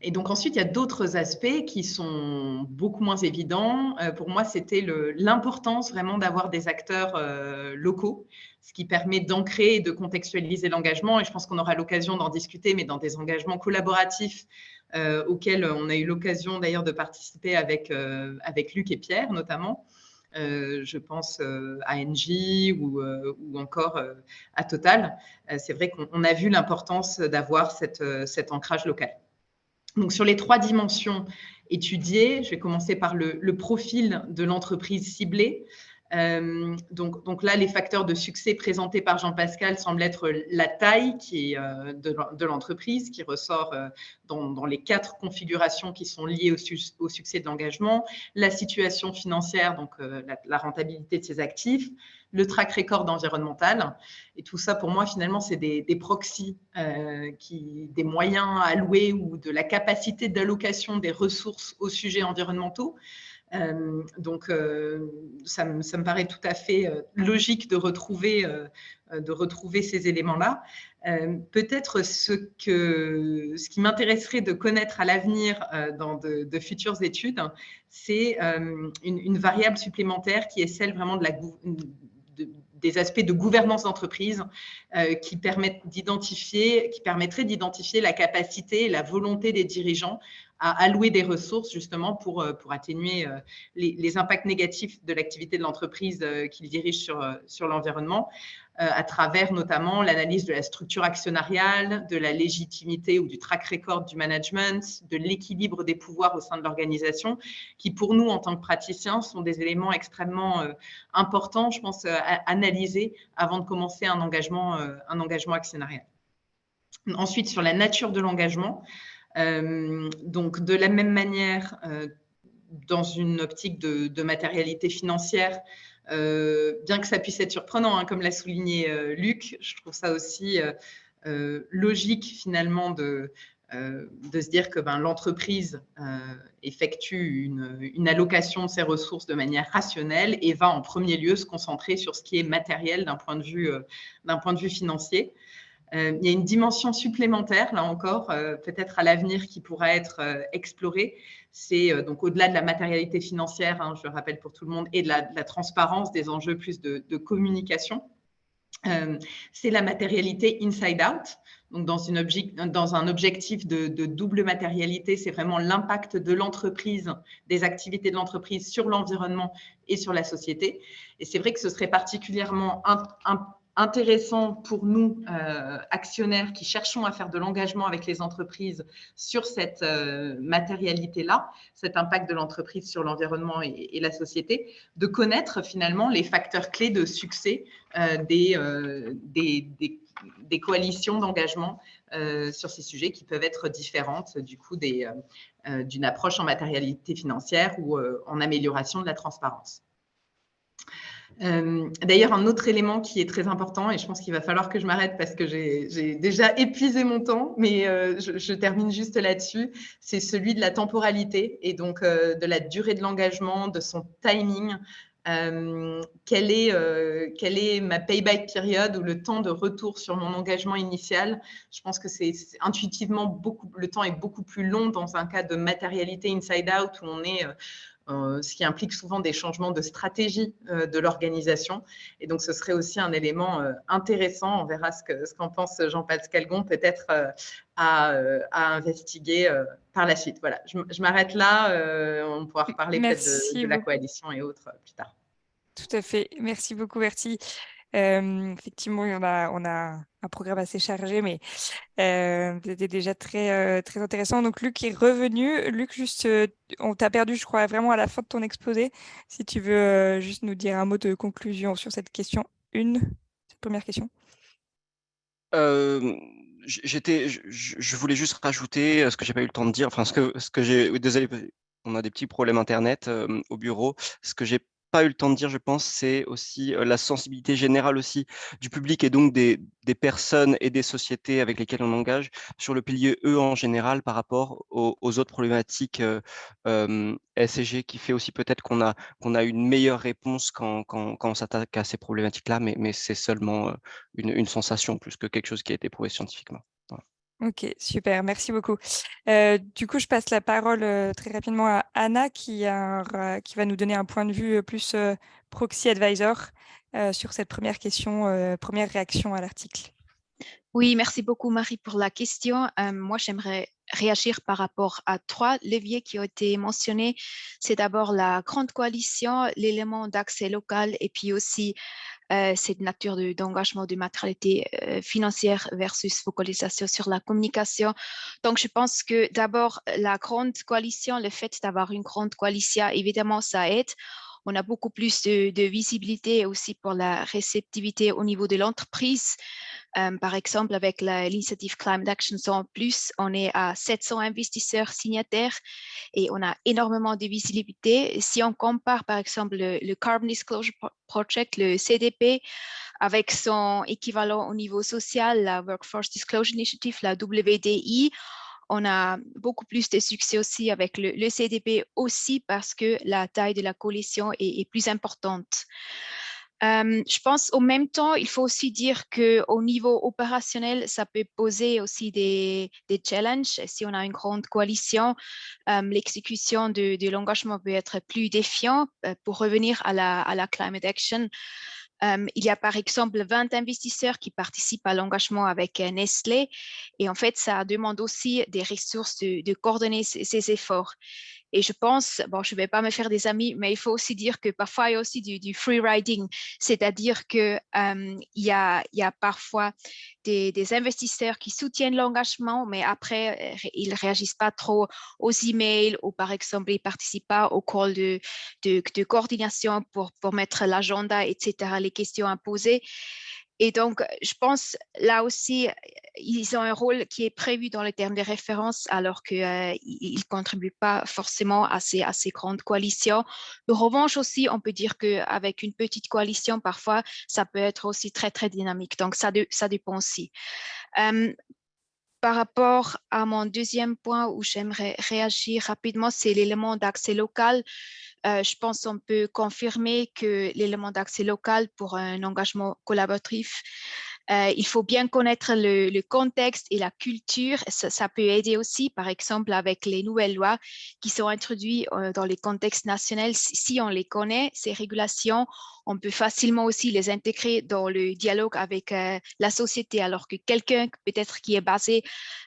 Et donc ensuite, il y a d'autres aspects qui sont beaucoup moins évidents. Pour moi, c'était l'importance vraiment d'avoir des acteurs locaux, ce qui permet d'ancrer et de contextualiser l'engagement. Et je pense qu'on aura l'occasion d'en discuter, mais dans des engagements collaboratifs auxquels on a eu l'occasion d'ailleurs de participer avec Luc et Pierre notamment. Je pense à Engie ou encore à Total. C'est vrai qu'on a vu l'importance d'avoir cet ancrage local. Donc, sur les 3 dimensions étudiées, je vais commencer par le profil de l'entreprise ciblée. Donc là, les facteurs de succès présentés par Jean-Pascal semblent être la taille qui est, de l'entreprise, qui ressort dans les 4 configurations qui sont liées au succès de l'engagement, la situation financière, donc la rentabilité de ses actifs, le track record environnemental. Et tout ça, pour moi, finalement, c'est des proxys, des moyens alloués ou de la capacité d'allocation des ressources aux sujets environnementaux. Donc, ça me paraît tout à fait logique de retrouver ces éléments-là. Peut-être ce qui m'intéresserait de connaître à l'avenir dans de futures études, c'est une variable supplémentaire qui est celle vraiment des aspects de gouvernance d'entreprise qui permettraient d'identifier la capacité et la volonté des dirigeants à allouer des ressources justement pour atténuer les impacts négatifs de l'activité de l'entreprise qu'ils dirigent sur l'environnement, à travers notamment l'analyse de la structure actionnariale, de la légitimité ou du track record du management, de l'équilibre des pouvoirs au sein de l'organisation, qui pour nous, en tant que praticiens, sont des éléments extrêmement importants, je pense, à analyser avant de commencer un engagement actionnarial. Ensuite, sur la nature de l'engagement, donc de la même manière, dans une optique de matérialité financière, bien que ça puisse être surprenant, comme l'a souligné Luc, je trouve ça aussi logique finalement de se dire que l'entreprise effectue une allocation de ses ressources de manière rationnelle et va en premier lieu se concentrer sur ce qui est matériel d'un point de vue financier. Il y a une dimension supplémentaire, là encore, peut-être à l'avenir, qui pourra être explorée. C'est donc au-delà de la matérialité financière, hein, je le rappelle pour tout le monde, et de la transparence, des enjeux plus de communication. C'est la matérialité inside out. Donc, dans un objectif de double matérialité, c'est vraiment l'impact de l'entreprise, des activités de l'entreprise sur l'environnement et sur la société. Et c'est vrai que ce serait particulièrement intéressant pour nous, actionnaires qui cherchons à faire de l'engagement avec les entreprises sur cette matérialité-là, cet impact de l'entreprise sur l'environnement et la société, de connaître finalement les facteurs clés de succès des coalitions d'engagement sur ces sujets qui peuvent être différentes du coup d'une approche en matérialité financière ou en amélioration de la transparence. D'ailleurs, un autre élément qui est très important, et je pense qu'il va falloir que je m'arrête parce que j'ai déjà épuisé mon temps, mais je termine juste là-dessus, c'est celui de la temporalité et donc de la durée de l'engagement, de son timing. Quelle est ma payback period ou le temps de retour sur mon engagement initial? Je pense que c'est intuitivement le temps est beaucoup plus long dans un cas de matérialité inside out où on est ce qui implique souvent des changements de stratégie de l'organisation. Et donc, ce serait aussi un élément intéressant. On verra ce qu'en pense Jean-Pascal Gon, peut-être à investiguer par la suite. Voilà, je m'arrête là. On pourra reparler peut-être de la coalition et autres plus tard. Tout à fait. Merci beaucoup, Bertie. Effectivement, on a un programme assez chargé, mais c'était déjà très intéressant. Donc, Luc est revenu. Luc, juste, on t'a perdu, je crois, vraiment à la fin de ton exposé. Si tu veux juste nous dire un mot de conclusion sur cette question cette première question. Je voulais juste rajouter ce que j'ai pas eu le temps de dire. Enfin, ce que j'ai. Désolé, on a des petits problèmes internet au bureau. Ce que j'ai pas eu le temps de dire, je pense, c'est aussi la sensibilité générale aussi du public et donc des personnes et des sociétés avec lesquelles on engage sur le pilier E en général par rapport aux autres problématiques SG, qui fait aussi peut-être qu'on a une meilleure réponse quand on s'attaque à ces problématiques-là, mais c'est seulement une sensation plus que quelque chose qui a été prouvé scientifiquement. Voilà. Ok, super, merci beaucoup. Du coup, je passe la parole très rapidement à Anna qui va nous donner un point de vue plus proxy advisor sur cette première question, première réaction à l'article. Oui, merci beaucoup Marie pour la question. Moi, j'aimerais réagir par rapport à 3 leviers qui ont été mentionnés. C'est d'abord la grande coalition, l'élément d'accès local et puis aussi cette nature d'engagement de matérialité financière versus focalisation sur la communication. Donc, je pense que d'abord, la grande coalition, le fait d'avoir une grande coalition, évidemment, ça aide. On a beaucoup plus de visibilité aussi pour la réceptivité au niveau de l'entreprise. Par exemple, avec l'initiative Climate Action 100+, on est à 700 investisseurs signataires et on a énormément de visibilité. Si on compare, par exemple, le Carbon Disclosure Project, le CDP, avec son équivalent au niveau social, la Workforce Disclosure Initiative, la WDI, on a beaucoup plus de succès aussi avec le CDP aussi parce que la taille de la coalition est plus importante. Je pense au même temps, il faut aussi dire qu'au niveau opérationnel, ça peut poser aussi des challenges. Si on a une grande coalition, l'exécution de l'engagement peut être plus défiant. Pour revenir à la Climate Action, il y a par exemple 20 investisseurs qui participent à l'engagement avec Nestlé et en fait, ça demande aussi des ressources de coordonner ces efforts. Et je pense, bon, je ne vais pas me faire des amis, mais il faut aussi dire que parfois, il y a aussi du free riding, c'est-à-dire qu'il y a parfois des investisseurs qui soutiennent l'engagement, mais après, ils ne réagissent pas trop aux emails ou par exemple, ils ne participent pas au call de coordination pour mettre l'agenda, etc., les questions à poser. Et donc, je pense, là aussi, ils ont un rôle qui est prévu dans les termes de référence, alors qu'ils ne contribuent pas forcément à ces grandes coalitions. De revanche aussi, on peut dire qu'avec une petite coalition, parfois, ça peut être aussi très, très dynamique. Donc, ça dépend aussi. Par rapport à mon deuxième point où j'aimerais réagir rapidement, c'est l'élément d'accès local. Je pense qu'on peut confirmer que l'élément d'accès local pour un engagement collaboratif Il faut bien connaître le contexte et la culture. Ça peut aider aussi, par exemple, avec les nouvelles lois qui sont introduites dans les contextes nationaux. Si on les connaît, ces régulations, on peut facilement aussi les intégrer dans le dialogue avec la société, alors que quelqu'un peut-être qui est basé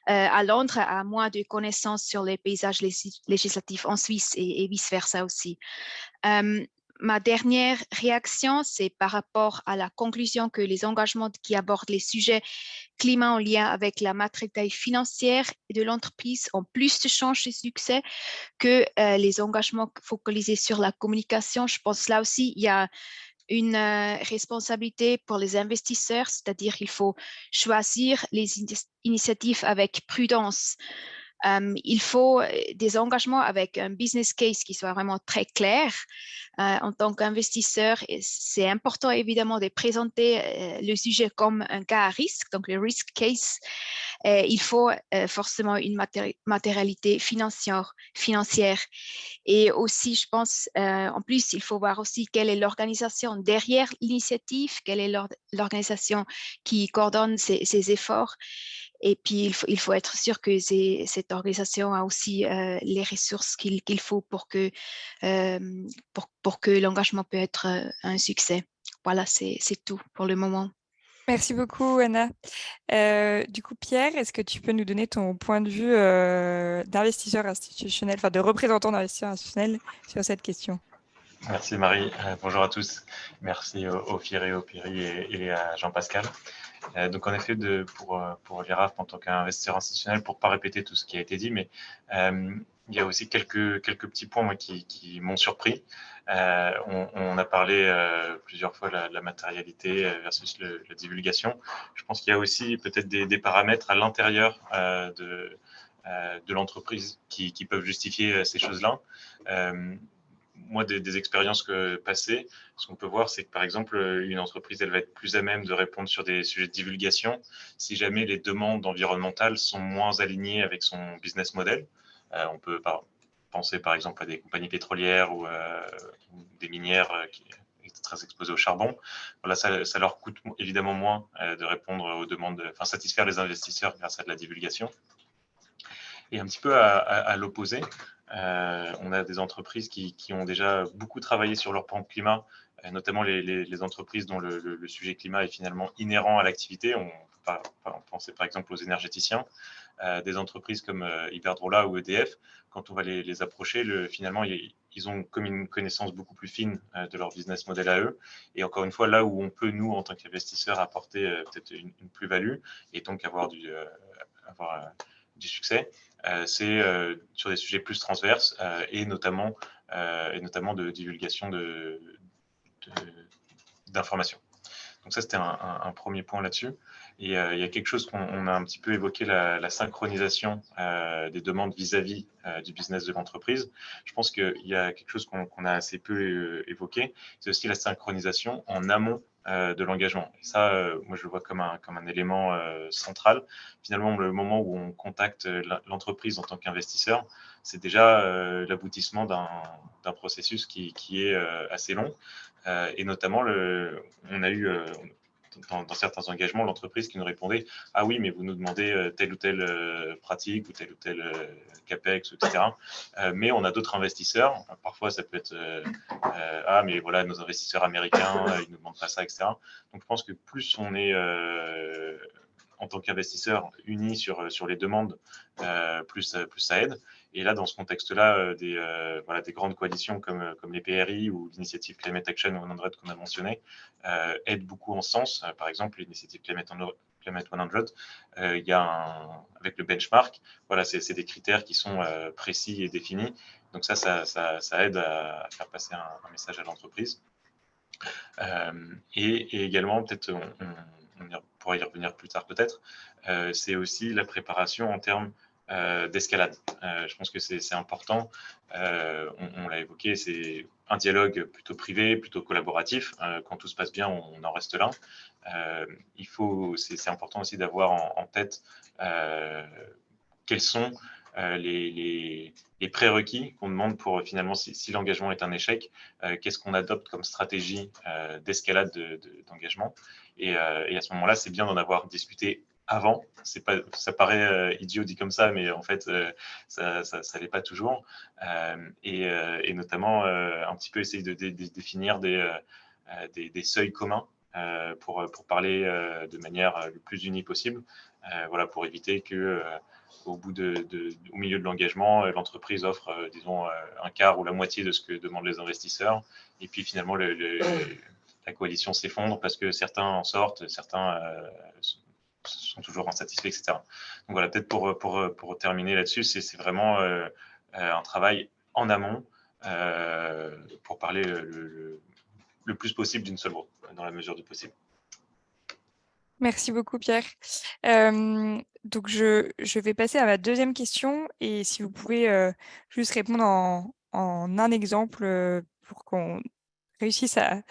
à Londres a moins de connaissances sur les paysages législatifs en Suisse et vice-versa aussi. Ma dernière réaction, c'est par rapport à la conclusion que les engagements qui abordent les sujets climat en lien avec la maturité financière de l'entreprise ont plus de chances de succès que les engagements focalisés sur la communication. Je pense là aussi, il y a une responsabilité pour les investisseurs, c'est-à-dire qu'il faut choisir les initiatives avec prudence. Il faut des engagements avec un business case qui soit vraiment très clair. En tant qu'investisseur, c'est important évidemment de présenter le sujet comme un cas à risque, donc le risk case. Il faut forcément une matérialité financière. Et aussi, je pense, en plus, il faut voir aussi quelle est l'organisation derrière l'initiative, quelle est l'organisation qui coordonne ces efforts. Et puis, il faut être sûr que cette organisation a aussi les ressources qu'il faut pour que l'engagement peut être un succès. Voilà, c'est tout pour le moment. Merci beaucoup, Anna. Du coup, Pierre, est-ce que tu peux nous donner ton point de vue d'investisseur institutionnel, enfin de représentant d'investisseur institutionnel sur cette question? Merci Marie, bonjour à tous. Merci au FIR et au PIRI et à Jean-Pascal. Donc en effet, pour l'IRAF en tant qu'investisseur institutionnel, pour ne pas répéter tout ce qui a été dit, mais il y a aussi quelques petits points moi, qui m'ont surpris. On a parlé plusieurs fois de la matérialité versus la divulgation. Je pense qu'il y a aussi peut-être des paramètres à l'intérieur de l'entreprise qui peuvent justifier ces choses-là. Moi, des expériences passées, ce qu'on peut voir, c'est que par exemple, une entreprise, elle va être plus à même de répondre sur des sujets de divulgation si jamais les demandes environnementales sont moins alignées avec son business model. On peut penser par exemple à des compagnies pétrolières ou des minières qui sont très exposées au charbon. Voilà, ça leur coûte évidemment moins de répondre aux demandes, enfin satisfaire les investisseurs grâce à de la divulgation. Et un petit peu à l'opposé, on a des entreprises qui ont déjà beaucoup travaillé sur leur plan de climat, notamment les entreprises dont le sujet climat est finalement inhérent à l'activité. On peut penser par exemple aux énergéticiens, des entreprises comme Iberdrola ou EDF. Quand on va les approcher, finalement, ils ont comme une connaissance beaucoup plus fine de leur business model à eux. Et encore une fois, là où on peut, nous, en tant qu'investisseurs, apporter peut-être une plus-value et donc avoir du succès, c'est sur des sujets plus transverses et notamment de divulgation d'informations. Donc ça, c'était un premier point là-dessus. Et il y a quelque chose qu'on a un petit peu évoqué, la synchronisation des demandes vis-à-vis du business de l'entreprise. Je pense qu'il y a quelque chose qu'on a assez peu évoqué, c'est aussi la synchronisation en amont de l'engagement. Et ça, moi, je le vois comme un élément central. Finalement, le moment où on contacte l'entreprise en tant qu'investisseur, c'est déjà l'aboutissement d'un processus qui est assez long. Et notamment, on a eu dans certains engagements l'entreprise qui nous répondait « Ah oui, mais vous nous demandez telle ou telle pratique ou tel CAPEX, etc. Mais on a d'autres investisseurs. Parfois, ça peut être « Ah, mais voilà, nos investisseurs américains, ils ne nous demandent pas ça, etc. » Donc, je pense que plus on est en tant qu'investisseur unis sur les demandes, plus ça aide. Et là, dans ce contexte-là, des grandes coalitions comme les PRI ou l'initiative Climate Action 100 qu'on a mentionné aident beaucoup en ce sens. Par exemple, l'initiative Climate 100, il y a avec le benchmark, voilà, c'est des critères qui sont précis et définis. Donc ça aide à faire passer un message à l'entreprise. Et également, peut-être, on pourra y revenir plus tard peut-être, c'est aussi la préparation en termes d'escalade. Je pense que c'est important. On l'a évoqué, c'est un dialogue plutôt privé, plutôt collaboratif. Quand tout se passe bien, on en reste là. C'est important aussi d'avoir en tête quels sont les prérequis qu'on demande pour finalement, si l'engagement est un échec, qu'est-ce qu'on adopte comme stratégie d'escalade d'engagement. Et à ce moment-là, c'est bien d'en avoir discuté avant. Ça paraît idiot dit comme ça, mais en fait, ça l'est pas toujours. Et notamment, un petit peu essayer de définir des seuils communs pour parler de manière le plus unie possible, voilà, pour éviter que au milieu de l'engagement, l'entreprise offre, disons, un quart ou la moitié de ce que demandent les investisseurs. Et puis finalement, la coalition s'effondre parce que certains en sortent, certains sont toujours insatisfaits, etc. Donc voilà, peut-être pour terminer là-dessus, c'est vraiment un travail en amont pour parler le plus possible d'une seule voix, dans la mesure du possible. Merci beaucoup, Pierre. Donc, je vais passer à ma deuxième question et si vous pouvez juste répondre en un exemple pour qu'on réussisse à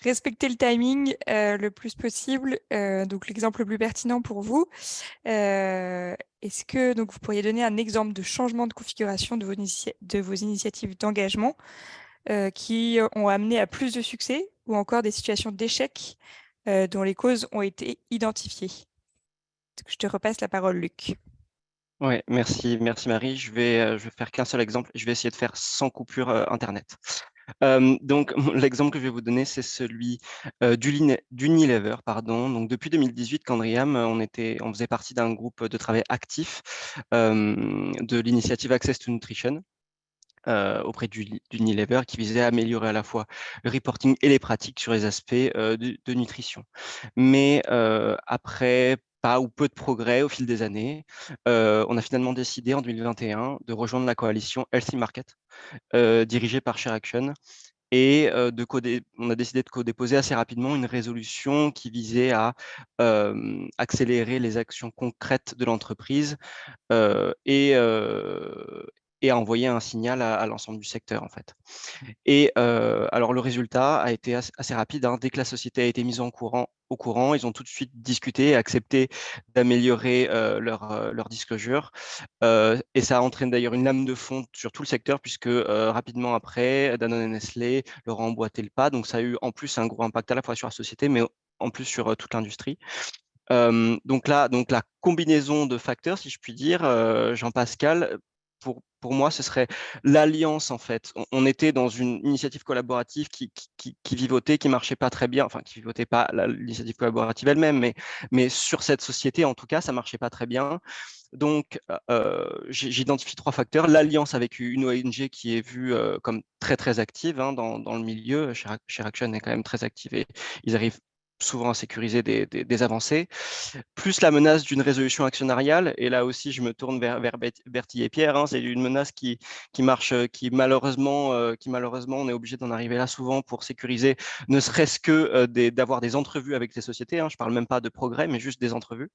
respecter le timing le plus possible. Donc, l'exemple le plus pertinent pour vous. Est-ce que donc, vous pourriez donner un exemple de changement de configuration de vos initiatives d'engagement qui ont amené à plus de succès ou encore des situations d'échec dont les causes ont été identifiées? Donc, je te repasse la parole, Luc. Ouais, merci Marie. Je vais faire qu'un seul exemple. Je vais essayer de faire sans coupure Internet. Donc, l'exemple que je vais vous donner, c'est celui d'Unilever, pardon. Donc, depuis 2018, Candriam, on faisait partie d'un groupe de travail actif de l'initiative Access to Nutrition auprès d'Unilever qui visait à améliorer à la fois le reporting et les pratiques sur les aspects de nutrition. Mais après pas ou peu de progrès au fil des années, on a finalement décidé en 2021 de rejoindre la coalition Healthy Market, dirigée par ShareAction. Et on a décidé de co-déposer assez rapidement une résolution qui visait à accélérer les actions concrètes de l'entreprise et à envoyer un signal à l'ensemble du secteur, en fait. Et alors, le résultat a été assez rapide. Dès que la société a été mise au courant, ils ont tout de suite discuté et accepté d'améliorer leur disclosure. Et ça a entraîné d'ailleurs une lame de fond sur tout le secteur, puisque rapidement après, Danone et Nestlé leur ont emboîté le pas. Donc, ça a eu en plus un gros impact à la fois sur la société, mais en plus sur toute l'industrie. Donc la combinaison de facteurs, si je puis dire, Jean-Pascal, pour moi, ce serait l'alliance, en fait. On était dans une initiative collaborative qui vivotait, qui marchait pas très bien, enfin, qui vivotait pas l'initiative collaborative elle-même, mais sur cette société, en tout cas, ça marchait pas très bien. Donc, j'identifie 3 facteurs. L'alliance avec une ONG qui est vue comme très, très active dans le milieu. ShareAction est quand même très active et ils arrivent souvent à sécuriser des avancées, plus la menace d'une résolution actionnariale. Et là aussi, je me tourne vers Bertie et Pierre. C'est une menace qui marche, qui malheureusement, on est obligé d'en arriver là souvent pour sécuriser, ne serait-ce que d'avoir des entrevues avec les sociétés. Je ne parle même pas de progrès, mais juste des entrevues.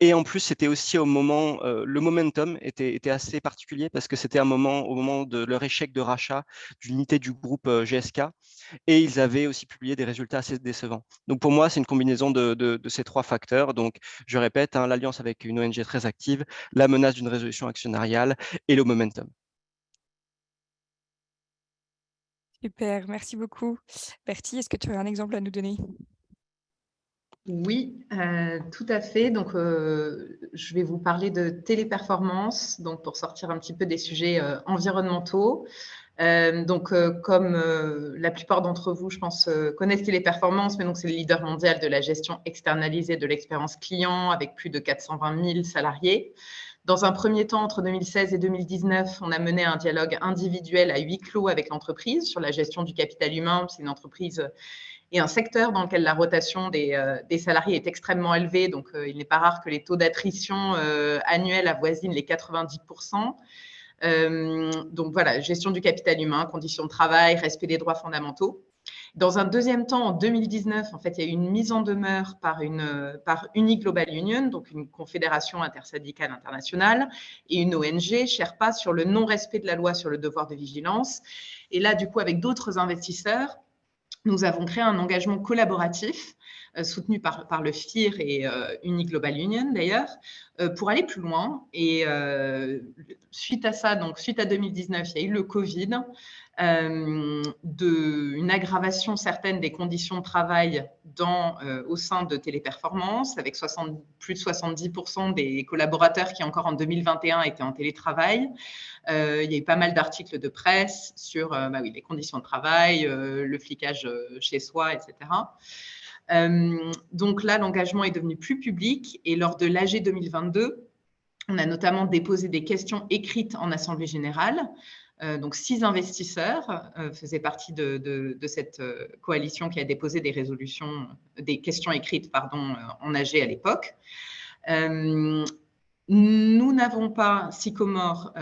Et en plus, c'était aussi au moment, le momentum était assez particulier parce que c'était au moment de leur échec de rachat d'une unité du groupe GSK. Et ils avaient aussi publié des résultats assez décevants. Donc pour moi, c'est une combinaison de ces 3 facteurs. Donc je répète, l'alliance avec une ONG très active, la menace d'une résolution actionnariale et le momentum. Super, merci beaucoup. Bertie, est-ce que tu as un exemple à nous donner? Oui, tout à fait. Donc, je vais vous parler de téléperformance, donc pour sortir un petit peu des sujets environnementaux. Comme la plupart d'entre vous, je pense, connaissent Téléperformance, mais donc c'est le leader mondial de la gestion externalisée de l'expérience client avec plus de 420 000 salariés. Dans un premier temps, entre 2016 et 2019, on a mené un dialogue individuel à huis clos avec l'entreprise sur la gestion du capital humain. C'est une entreprise et un secteur dans lequel la rotation des salariés est extrêmement élevée. Donc, il n'est pas rare que les taux d'attrition annuels avoisinent les 90%. Donc voilà, gestion du capital humain, conditions de travail, respect des droits fondamentaux. Dans un deuxième temps, en 2019, en fait, il y a eu une mise en demeure par Uniglobal Union, donc une confédération intersyndicale internationale, et une ONG, Sherpa, sur le non-respect de la loi sur le devoir de vigilance. Et là, du coup, avec d'autres investisseurs, nous avons créé un engagement collaboratif soutenu par le FIR et Uniglobal Union d'ailleurs, pour aller plus loin. Et suite à ça, donc suite à 2019, il y a eu le Covid, une aggravation certaine des conditions de travail au sein de Téléperformance, avec plus de 70% des collaborateurs qui encore en 2021 étaient en télétravail. Il y a eu pas mal d'articles de presse sur les conditions de travail, le flicage chez soi, etc. Donc là, l'engagement est devenu plus public et lors de l'AG 2022, on a notamment déposé des questions écrites en Assemblée générale. Donc 6 investisseurs faisaient partie de cette coalition qui a déposé des questions écrites en AG à l'époque. Nous n'avons pas, Sycomore,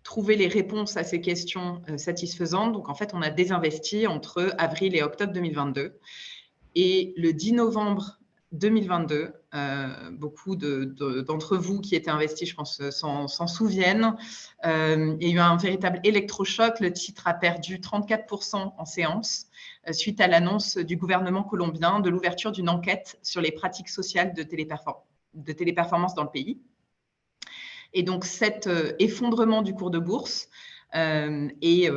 trouvé les réponses à ces questions satisfaisantes. Donc en fait, on a désinvesti entre avril et octobre 2022. Et le 10 novembre 2022, beaucoup d'entre vous qui étaient investis, je pense, s'en souviennent. Il y a eu un véritable électrochoc. Le titre a perdu 34% en séance suite à l'annonce du gouvernement colombien de l'ouverture d'une enquête sur les pratiques sociales de téléperformance dans le pays. Et donc, cet effondrement du cours de bourse et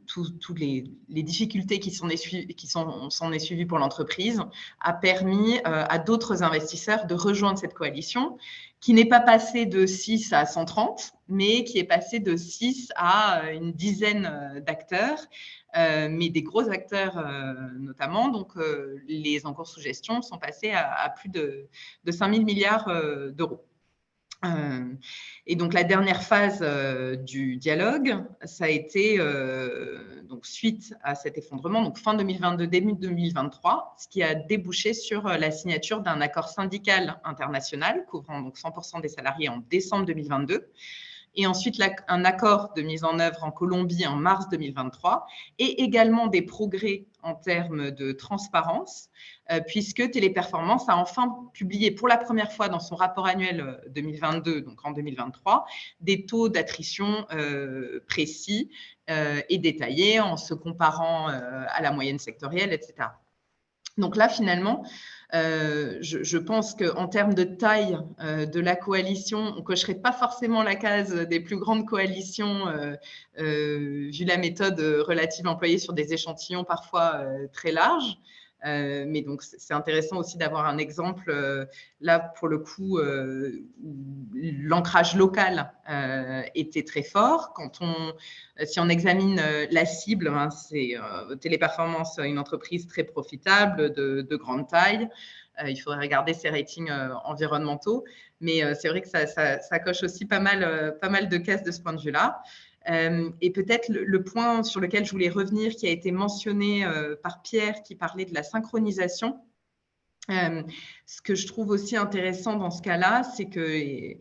toutes les difficultés qui s'en est suivies pour l'entreprise a permis à d'autres investisseurs de rejoindre cette coalition qui n'est pas passée de 6 à 130, mais qui est passée de 6 à une dizaine d'acteurs, mais des gros acteurs notamment. Donc, les encours sous gestion sont passés à plus de 5 000 milliards d'euros. Et donc, la dernière phase du dialogue, ça a été donc, suite à cet effondrement, donc fin 2022, début 2023, ce qui a débouché sur la signature d'un accord syndical international couvrant donc 100% des salariés en décembre 2022. Et ensuite, un accord de mise en œuvre en Colombie en mars 2023 et également des progrès en termes de transparence, puisque Téléperformance a enfin publié pour la première fois dans son rapport annuel 2022, donc en 2023, des taux d'attrition précis et détaillés en se comparant à la moyenne sectorielle, etc. Donc là, finalement, je pense qu'en termes de taille de la coalition, on ne cocherait pas forcément la case des plus grandes coalitions, vu la méthode relative employée sur des échantillons parfois très larges. Mais donc, c'est intéressant aussi d'avoir un exemple, là, pour le coup, où l'ancrage local était très fort. Si on examine la cible, hein, c'est Téléperformance, une entreprise très profitable, de grande taille. Il faudrait regarder ses ratings environnementaux. Mais c'est vrai que ça coche aussi pas mal de cases de ce point de vue-là. Et peut-être le point sur lequel je voulais revenir, qui a été mentionné par Pierre, qui parlait de la synchronisation. Ce que je trouve aussi intéressant dans ce cas-là, c'est que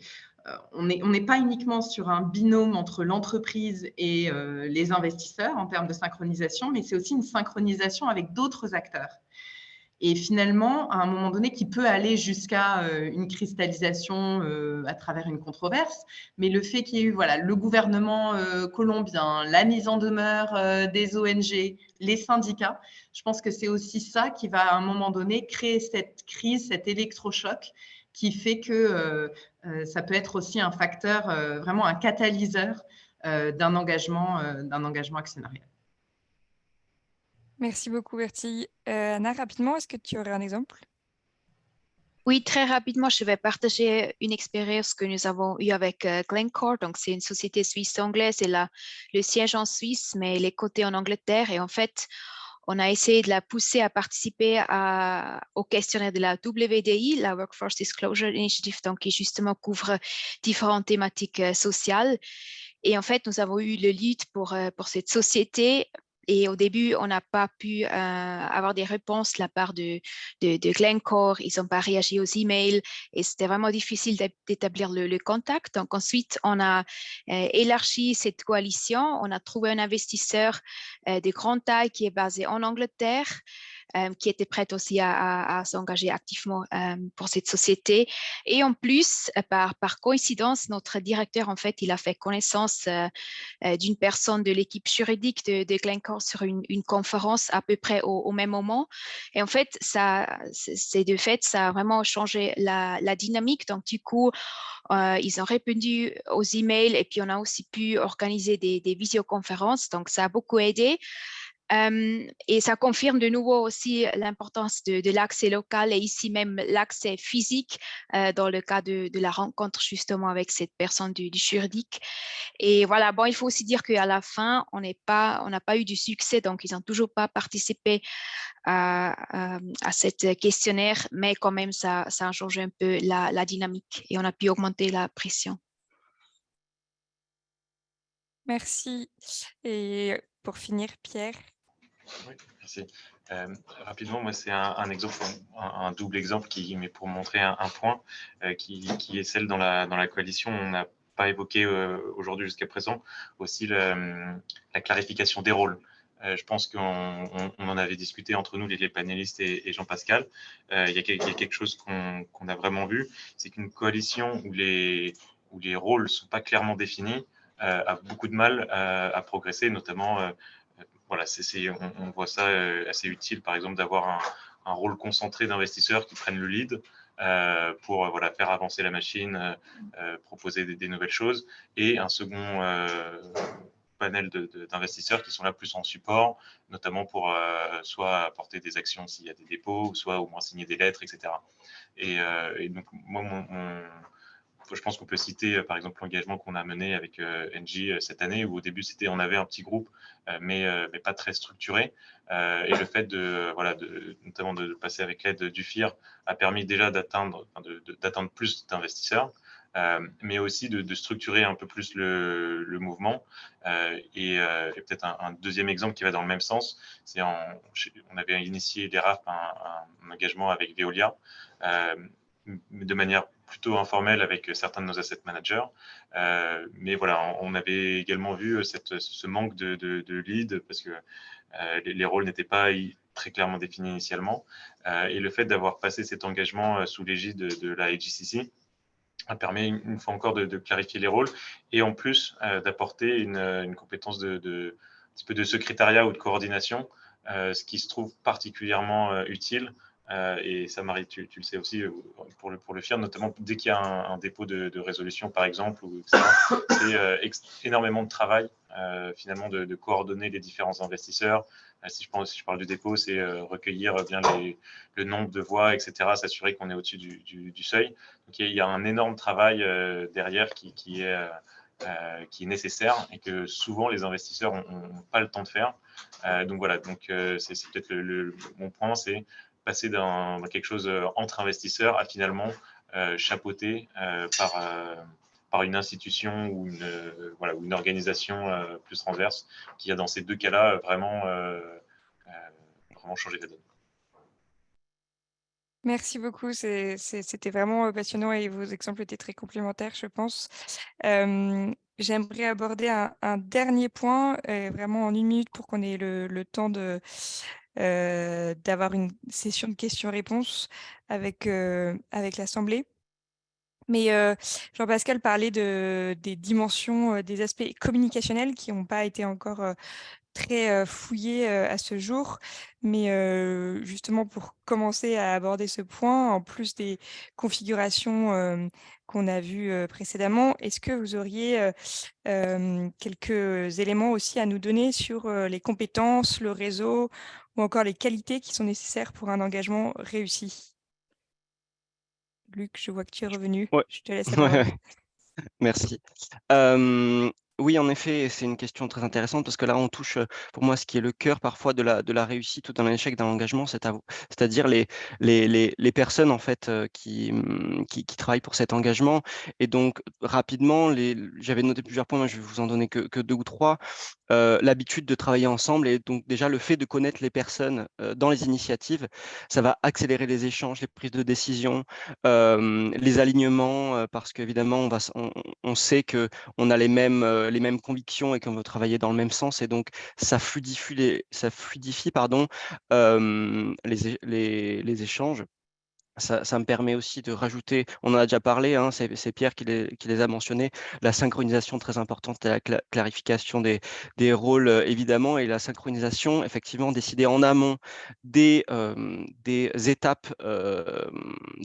on n'est pas uniquement sur un binôme entre l'entreprise et les investisseurs en termes de synchronisation, mais c'est aussi une synchronisation avec d'autres acteurs. Et finalement, à un moment donné, qui peut aller jusqu'à une cristallisation à travers une controverse, mais le fait qu'il y ait eu le gouvernement colombien, la mise en demeure des ONG, les syndicats, je pense que c'est aussi ça qui va à un moment donné créer cette crise, cet électrochoc, qui fait que ça peut être aussi un facteur, vraiment un catalyseur d'un engagement actionnarial. Merci beaucoup, Bertie. Anna, rapidement, est-ce que tu aurais un exemple? Oui, très rapidement, je vais partager une expérience que nous avons eue avec Glencore. Donc, c'est une société suisse-anglaise et le siège en Suisse, mais elle est cotée en Angleterre. Et en fait, on a essayé de la pousser à participer au questionnaire de la WDI, la Workforce Disclosure Initiative, donc qui justement couvre différentes thématiques sociales. Et en fait, nous avons eu le lead pour cette société. Et au début, on n'a pas pu avoir des réponses de la part de Glencore. Ils n'ont pas réagi aux emails et c'était vraiment difficile d'établir le contact. Donc ensuite, on a élargi cette coalition. On a trouvé un investisseur de grande taille qui est basé en Angleterre. qui était prête aussi à s'engager activement pour cette société. Et en plus, par coïncidence, notre directeur, en fait, il a fait connaissance d'une personne de l'équipe juridique de Glencore sur une conférence à peu près au même moment. Et en fait, ça a vraiment changé la dynamique. Donc, du coup, ils ont répondu aux emails et puis on a aussi pu organiser des visioconférences. Donc, ça a beaucoup aidé. Et ça confirme de nouveau aussi l'importance de l'accès local et ici même l'accès physique dans le cas de la rencontre justement avec cette personne du juridique. Et voilà, bon, il faut aussi dire qu'à la fin, on n'a pas eu du succès, donc ils n'ont toujours pas participé à cette questionnaire, mais quand même, ça a changé un peu la dynamique et on a pu augmenter la pression. Merci. Et pour finir, Pierre. Oui, merci. Rapidement, moi, c'est un exemple, un double exemple mais pour montrer un point qui est celle dans la coalition. On n'a pas évoqué aujourd'hui jusqu'à présent aussi la clarification des rôles. Je pense qu'on en avait discuté entre nous, les panélistes et Jean-Pascal. Il y a quelque chose qu'on a vraiment vu, c'est qu'une coalition où les rôles ne sont pas clairement définis a beaucoup de mal à progresser, notamment voilà, on voit ça assez utile, par exemple, d'avoir un rôle concentré d'investisseurs qui prennent le lead pour voilà, faire avancer la machine, proposer des nouvelles choses, et un second panel d'investisseurs qui sont là plus en support, notamment pour soit apporter des actions s'il y a des dépôts, soit au moins signer des lettres, etc. Et donc, moi, je pense qu'on peut citer par exemple l'engagement qu'on a mené avec Engie cette année, où au début on avait un petit groupe, mais pas très structuré. Et le fait notamment de passer avec l'aide du FIR a permis déjà d'atteindre plus d'investisseurs, mais aussi de structurer un peu plus le mouvement. Et peut-être un deuxième exemple qui va dans le même sens, c'est on avait initié les RAF un engagement avec Veolia, de manière plutôt informelle avec certains de nos asset managers. Mais voilà, on avait également vu ce manque de lead parce que les rôles n'étaient pas très clairement définis initialement. Et le fait d'avoir passé cet engagement sous l'égide de la AGCC a permis une fois encore de clarifier les rôles et en plus d'apporter une compétence un petit peu de secrétariat ou de coordination, ce qui se trouve particulièrement utile. Et ça, Marie, tu le sais aussi pour le FIR, notamment dès qu'il y a un dépôt de résolution, par exemple, c'est énormément de travail, finalement, de coordonner les différents investisseurs. Si je parle du dépôt, c'est recueillir bien le nombre de voix, etc., s'assurer qu'on est au-dessus du seuil. Donc, il y a un énorme travail derrière qui est nécessaire et que souvent les investisseurs n'ont pas le temps de faire. Donc voilà, c'est peut-être mon point, c'est passer dans quelque chose entre investisseurs à finalement chapeauté par une institution ou une organisation plus transverse qui a dans ces deux cas-là vraiment changé la donne. Merci beaucoup, c'était vraiment passionnant et vos exemples étaient très complémentaires, je pense. J'aimerais aborder un dernier point, vraiment en 1 minute pour qu'on ait le temps d'avoir une session de questions-réponses avec l'Assemblée. Mais Jean-Pascal parlait des dimensions, des aspects communicationnels qui n'ont pas été encore très fouillé à ce jour. Mais justement, pour commencer à aborder ce point, en plus des configurations qu'on a vues précédemment, est-ce que vous auriez quelques éléments aussi à nous donner sur les compétences, le réseau ou encore les qualités qui sont nécessaires pour un engagement réussi? Luc, je vois que tu es revenu. Ouais. Je te laisse la parole. Merci. Oui, en effet, c'est une question très intéressante parce que là, on touche, pour moi, ce qui est le cœur parfois de la réussite ou d'un échec d'un engagement, c'est-à-dire les personnes en fait qui travaillent pour cet engagement. Et donc, rapidement, j'avais noté plusieurs points, mais je vais vous en donner que 2 ou 3. L'habitude de travailler ensemble et donc déjà le fait de connaître les personnes dans les initiatives, ça va accélérer les échanges, les prises de décision, les alignements, parce qu'évidemment, on sait qu'on a les mêmes les mêmes convictions et qu'on veut travailler dans le même sens. Et donc, ça fluidifie, les échanges. Ça me permet aussi de rajouter, on en a déjà parlé, hein, c'est Pierre qui les a mentionnés, la synchronisation très importante et la clarification des rôles, évidemment, et la synchronisation, effectivement, décider en amont des étapes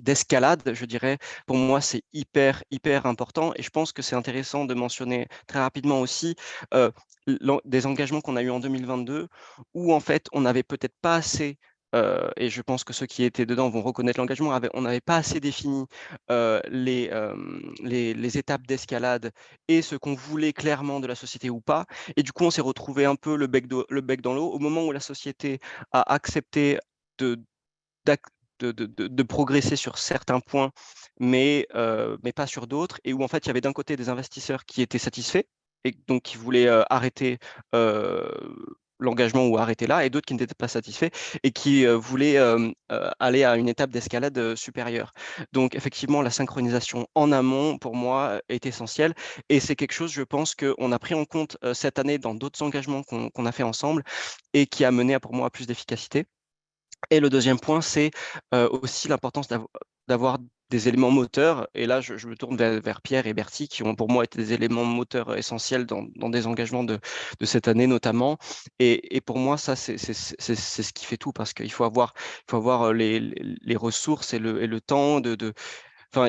d'escalade, je dirais. Pour moi, c'est hyper important, et je pense que c'est intéressant de mentionner très rapidement aussi des engagements qu'on a eu en 2022, où en fait, on n'avait peut-être pas assez et je pense que ceux qui étaient dedans vont reconnaître l'engagement, on n'avait pas assez défini les étapes d'escalade et ce qu'on voulait clairement de la société ou pas. Et du coup, on s'est retrouvé un peu le bec dans l'eau au moment où la société a accepté de progresser sur certains points, mais pas sur d'autres, et où en fait, il y avait d'un côté des investisseurs qui étaient satisfaits et donc qui voulaient arrêter l'engagement ou arrêter là, et d'autres qui n'étaient pas satisfaits et qui voulaient aller à une étape d'escalade supérieure. Donc effectivement, la synchronisation en amont, pour moi, est essentielle, et c'est quelque chose, je pense, qu'on a pris en compte cette année dans d'autres engagements qu'on a fait ensemble et qui a mené, pour moi, à plus d'efficacité. Et le deuxième point, c'est aussi l'importance d'avoir des éléments moteurs. Et là, je me tourne vers Pierre et Bertie, qui ont pour moi été des éléments moteurs essentiels dans des engagements de cette année notamment. Et pour moi, ça, c'est ce qui fait tout, parce qu'il faut avoir les ressources et le temps Enfin,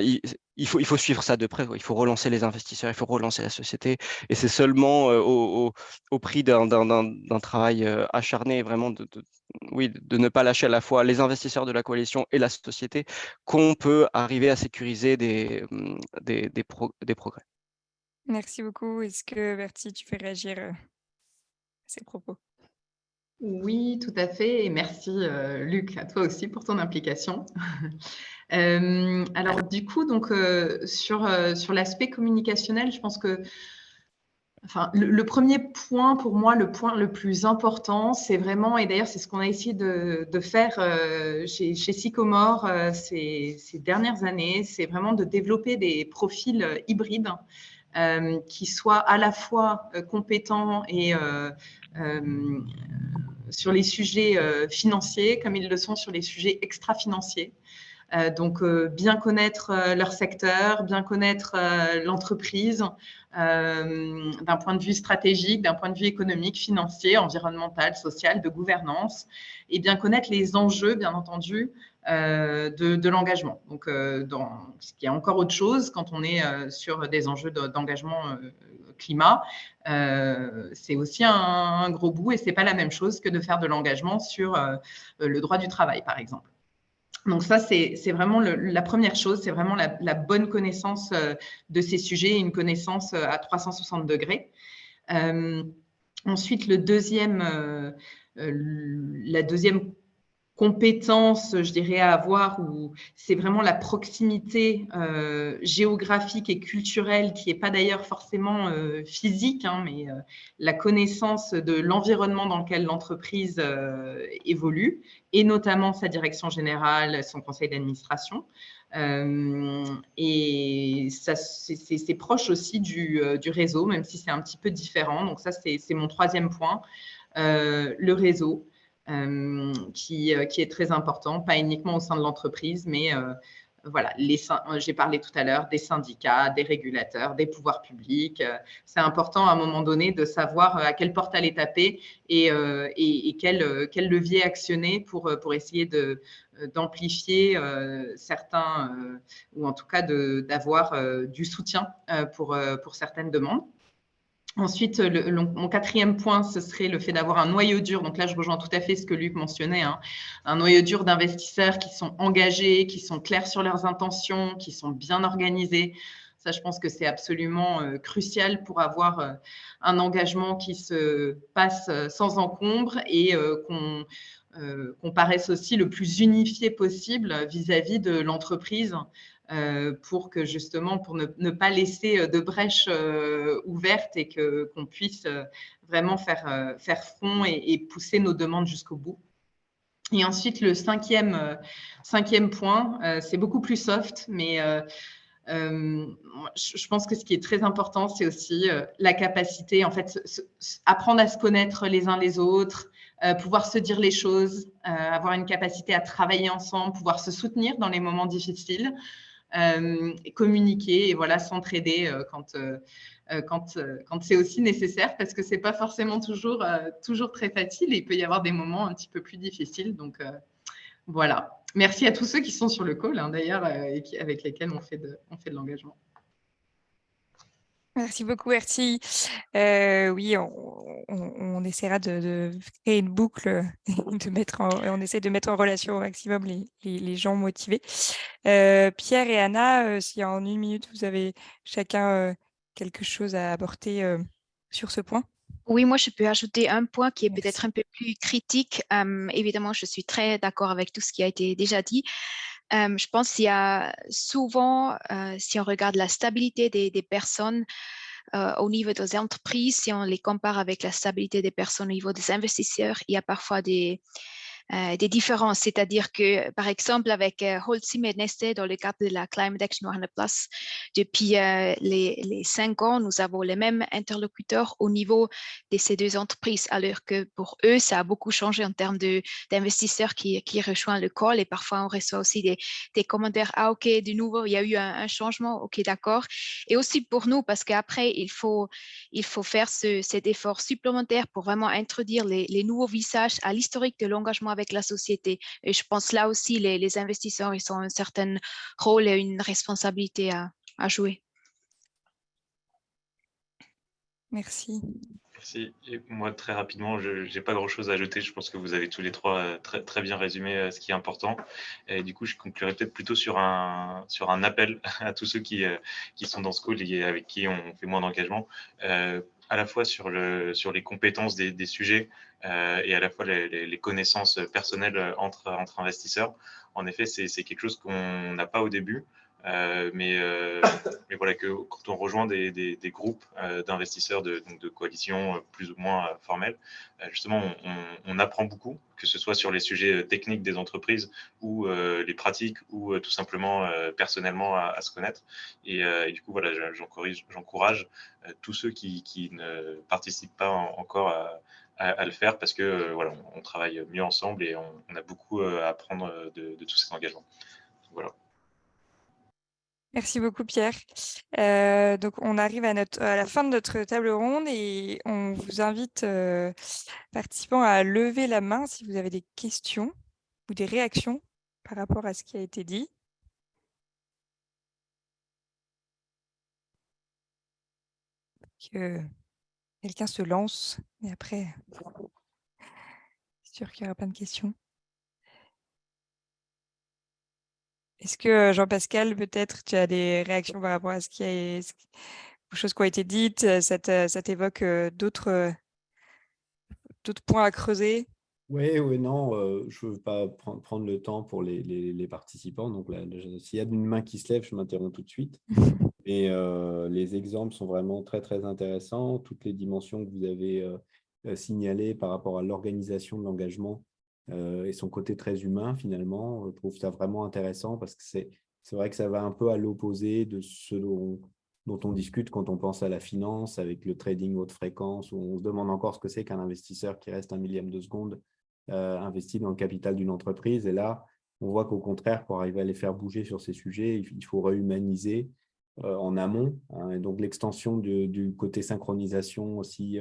il faut suivre ça de près, quoi. Il faut relancer les investisseurs, il faut relancer la société. Et c'est seulement au prix d'un travail acharné, vraiment de ne pas lâcher à la fois les investisseurs de la coalition et la société, qu'on peut arriver à sécuriser des progrès. Merci beaucoup. Est-ce que, Bertie, tu fais réagir à ces propos? Oui, tout à fait. Et merci, Luc, à toi aussi pour ton implication. Alors, du coup, donc, sur l'aspect communicationnel, je pense que le premier point, pour moi, le point le plus important, c'est vraiment, et d'ailleurs, c'est ce qu'on a essayé de faire chez Sycomore ces dernières années, c'est vraiment de développer des profils hybrides qui soient à la fois compétents et sur les sujets financiers, comme ils le sont sur les sujets extra-financiers. Donc, bien connaître leur secteur, bien connaître l'entreprise d'un point de vue stratégique, d'un point de vue économique, financier, environnemental, social, de gouvernance, et bien connaître les enjeux, bien entendu, de l'engagement. Donc, ce qui est encore autre chose quand on est sur des enjeux d'engagement climat, c'est aussi un gros bout, et c'est pas la même chose que de faire de l'engagement sur le droit du travail, par exemple. Donc ça, c'est vraiment la première chose, c'est vraiment la bonne connaissance de ces sujets, une connaissance à 360 degrés. Ensuite, la deuxième compétence, je dirais, à avoir, c'est vraiment la proximité géographique et culturelle, qui n'est pas d'ailleurs forcément physique, hein, mais la connaissance de l'environnement dans lequel l'entreprise évolue, et notamment sa direction générale, son conseil d'administration. Et ça, c'est proche aussi du réseau, même si c'est un petit peu différent. Donc ça, c'est mon troisième point, le réseau. Qui est très important, pas uniquement au sein de l'entreprise, mais voilà, j'ai parlé tout à l'heure des syndicats, des régulateurs, des pouvoirs publics. C'est important à un moment donné de savoir à quelle porte aller taper et quel levier actionner pour essayer d'amplifier certains, ou en tout cas d'avoir du soutien pour certaines demandes. Ensuite, mon quatrième point, ce serait le fait d'avoir un noyau dur. Donc là, je rejoins tout à fait ce que Luc mentionnait, hein. Un noyau dur d'investisseurs qui sont engagés, qui sont clairs sur leurs intentions, qui sont bien organisés. Ça, je pense que c'est absolument crucial pour avoir un engagement qui se passe sans encombre et qu'on paraisse aussi le plus unifié possible vis-à-vis de l'entreprise. Pour ne pas laisser de brèches ouvertes et qu'on puisse vraiment faire front et pousser nos demandes jusqu'au bout. Et ensuite, le cinquième point, c'est beaucoup plus soft, mais Je pense que ce qui est très important, c'est aussi la capacité, en fait, apprendre à se connaître les uns les autres, pouvoir se dire les choses, avoir une capacité à travailler ensemble, pouvoir se soutenir dans les moments difficiles, communiquer et voilà, s'entraider quand c'est aussi nécessaire, parce que c'est pas forcément toujours très facile et il peut y avoir des moments un petit peu plus difficiles. Donc voilà. Merci à tous ceux qui sont sur le call, d'ailleurs, et avec lesquels on fait de l'engagement. Merci beaucoup, Erti. Oui, on essaiera de créer une boucle, on essaie de mettre en relation au maximum les gens motivés. Pierre et Anna, si en 1 minute, vous avez chacun quelque chose à apporter sur ce point. Oui, moi, je peux ajouter un point qui est Merci. peut-être un peu plus critique. Évidemment, je suis très d'accord avec tout ce qui a été déjà dit. Je pense qu'il y a souvent, si on regarde la stabilité des personnes au niveau des entreprises, si on les compare avec la stabilité des personnes au niveau des investisseurs, il y a parfois des différences. C'est-à-dire que, par exemple, avec Holcim et Nestlé, dans le cadre de la Climate Action 100+, depuis les 5 ans, nous avons les mêmes interlocuteurs au niveau de ces 2 entreprises, alors que pour eux, ça a beaucoup changé en termes d'investisseurs qui rejoignent le call, et parfois on reçoit aussi des commentaires, ah ok, de nouveau, il y a eu un changement, ok, d'accord. Et aussi pour nous, parce qu'après, il faut faire cet effort supplémentaire pour vraiment introduire les nouveaux visages à l'historique de l'engagement avec la société. Et je pense là aussi, les investisseurs, ils ont un certain rôle et une responsabilité à jouer. Merci. Merci. Et moi, très rapidement, je n'ai pas grand-chose à ajouter. Je pense que vous avez tous les trois très, très bien résumé ce qui est important. Et du coup, je conclurai peut-être plutôt sur un appel à tous ceux qui sont dans ce call et avec qui on fait moins d'engagement, à la fois sur les compétences des sujets et à la fois les connaissances personnelles entre investisseurs. En effet, c'est quelque chose qu'on n'a pas au début. Mais voilà, que quand on rejoint des groupes d'investisseurs de coalitions plus ou moins formelles, justement, on apprend beaucoup, que ce soit sur les sujets techniques des entreprises ou les pratiques ou tout simplement personnellement à se connaître. Et du coup, voilà, j'encourage tous ceux qui ne participent pas encore à le faire, parce que voilà, on travaille mieux ensemble et on a beaucoup à apprendre de tous ces engagements. Voilà. Merci beaucoup, Pierre. Donc, on arrive à la fin de notre table ronde et on vous invite, participants, à lever la main si vous avez des questions ou des réactions par rapport à ce qui a été dit. Que quelqu'un se lance et après, c'est sûr qu'il y aura plein de questions. Est-ce que Jean-Pascal, peut-être, tu as des réactions par rapport à aux choses qui ont été dites? Ça t'évoque d'autres points à creuser? Oui, non, je ne veux pas prendre le temps pour les participants. Donc, s'il y a une main qui se lève, je m'interromps tout de suite. Et les exemples sont vraiment très, très intéressants. Toutes les dimensions que vous avez signalées par rapport à l'organisation de l'engagement et son côté très humain, finalement, je trouve ça vraiment intéressant, parce que c'est vrai que ça va un peu à l'opposé de ce dont on discute quand on pense à la finance, avec le trading haute fréquence, où on se demande encore ce que c'est qu'un investisseur qui reste 1/1000 de seconde investi dans le capital d'une entreprise. Et là, on voit qu'au contraire, pour arriver à les faire bouger sur ces sujets, il faut réhumaniser en amont, hein, et donc l'extension du côté synchronisation aussi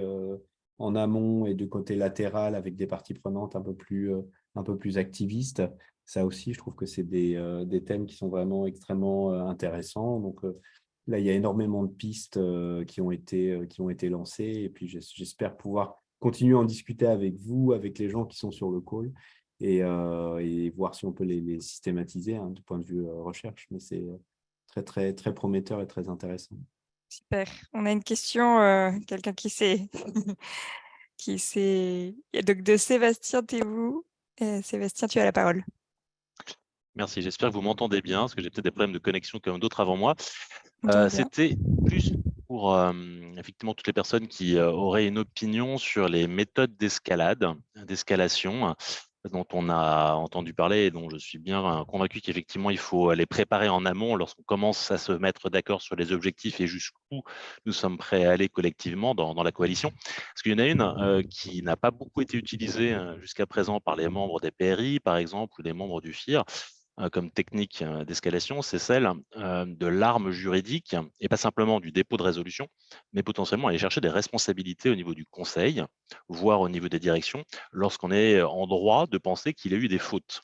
en amont, et du côté latéral avec des parties prenantes un peu plus activistes. Ça aussi, je trouve que c'est des thèmes qui sont vraiment extrêmement intéressants. Donc là, il y a énormément de pistes qui ont été lancées, et puis j'espère pouvoir continuer à en discuter avec vous, avec les gens qui sont sur le call, et voir si on peut les systématiser, hein, du point de vue recherche. Mais c'est très, très, très prometteur et très intéressant. Super. On a une question, quelqu'un qui sait. Donc, de Sébastien Thévou. Sébastien, tu as la parole. Merci, j'espère que vous m'entendez bien, parce que j'ai peut-être des problèmes de connexion comme d'autres avant moi. Bien. C'était plus pour effectivement toutes les personnes qui auraient une opinion sur les méthodes d'escalation. dont on a entendu parler et dont je suis bien convaincu qu'effectivement, il faut les préparer en amont lorsqu'on commence à se mettre d'accord sur les objectifs et jusqu'où nous sommes prêts à aller collectivement dans la coalition. Parce qu'il y en a une qui n'a pas beaucoup été utilisée jusqu'à présent par les membres des PRI, par exemple, ou les membres du FIR, comme technique d'escalation, c'est celle de l'arme juridique, et pas simplement du dépôt de résolution, mais potentiellement aller chercher des responsabilités au niveau du conseil, voire au niveau des directions, lorsqu'on est en droit de penser qu'il y a eu des fautes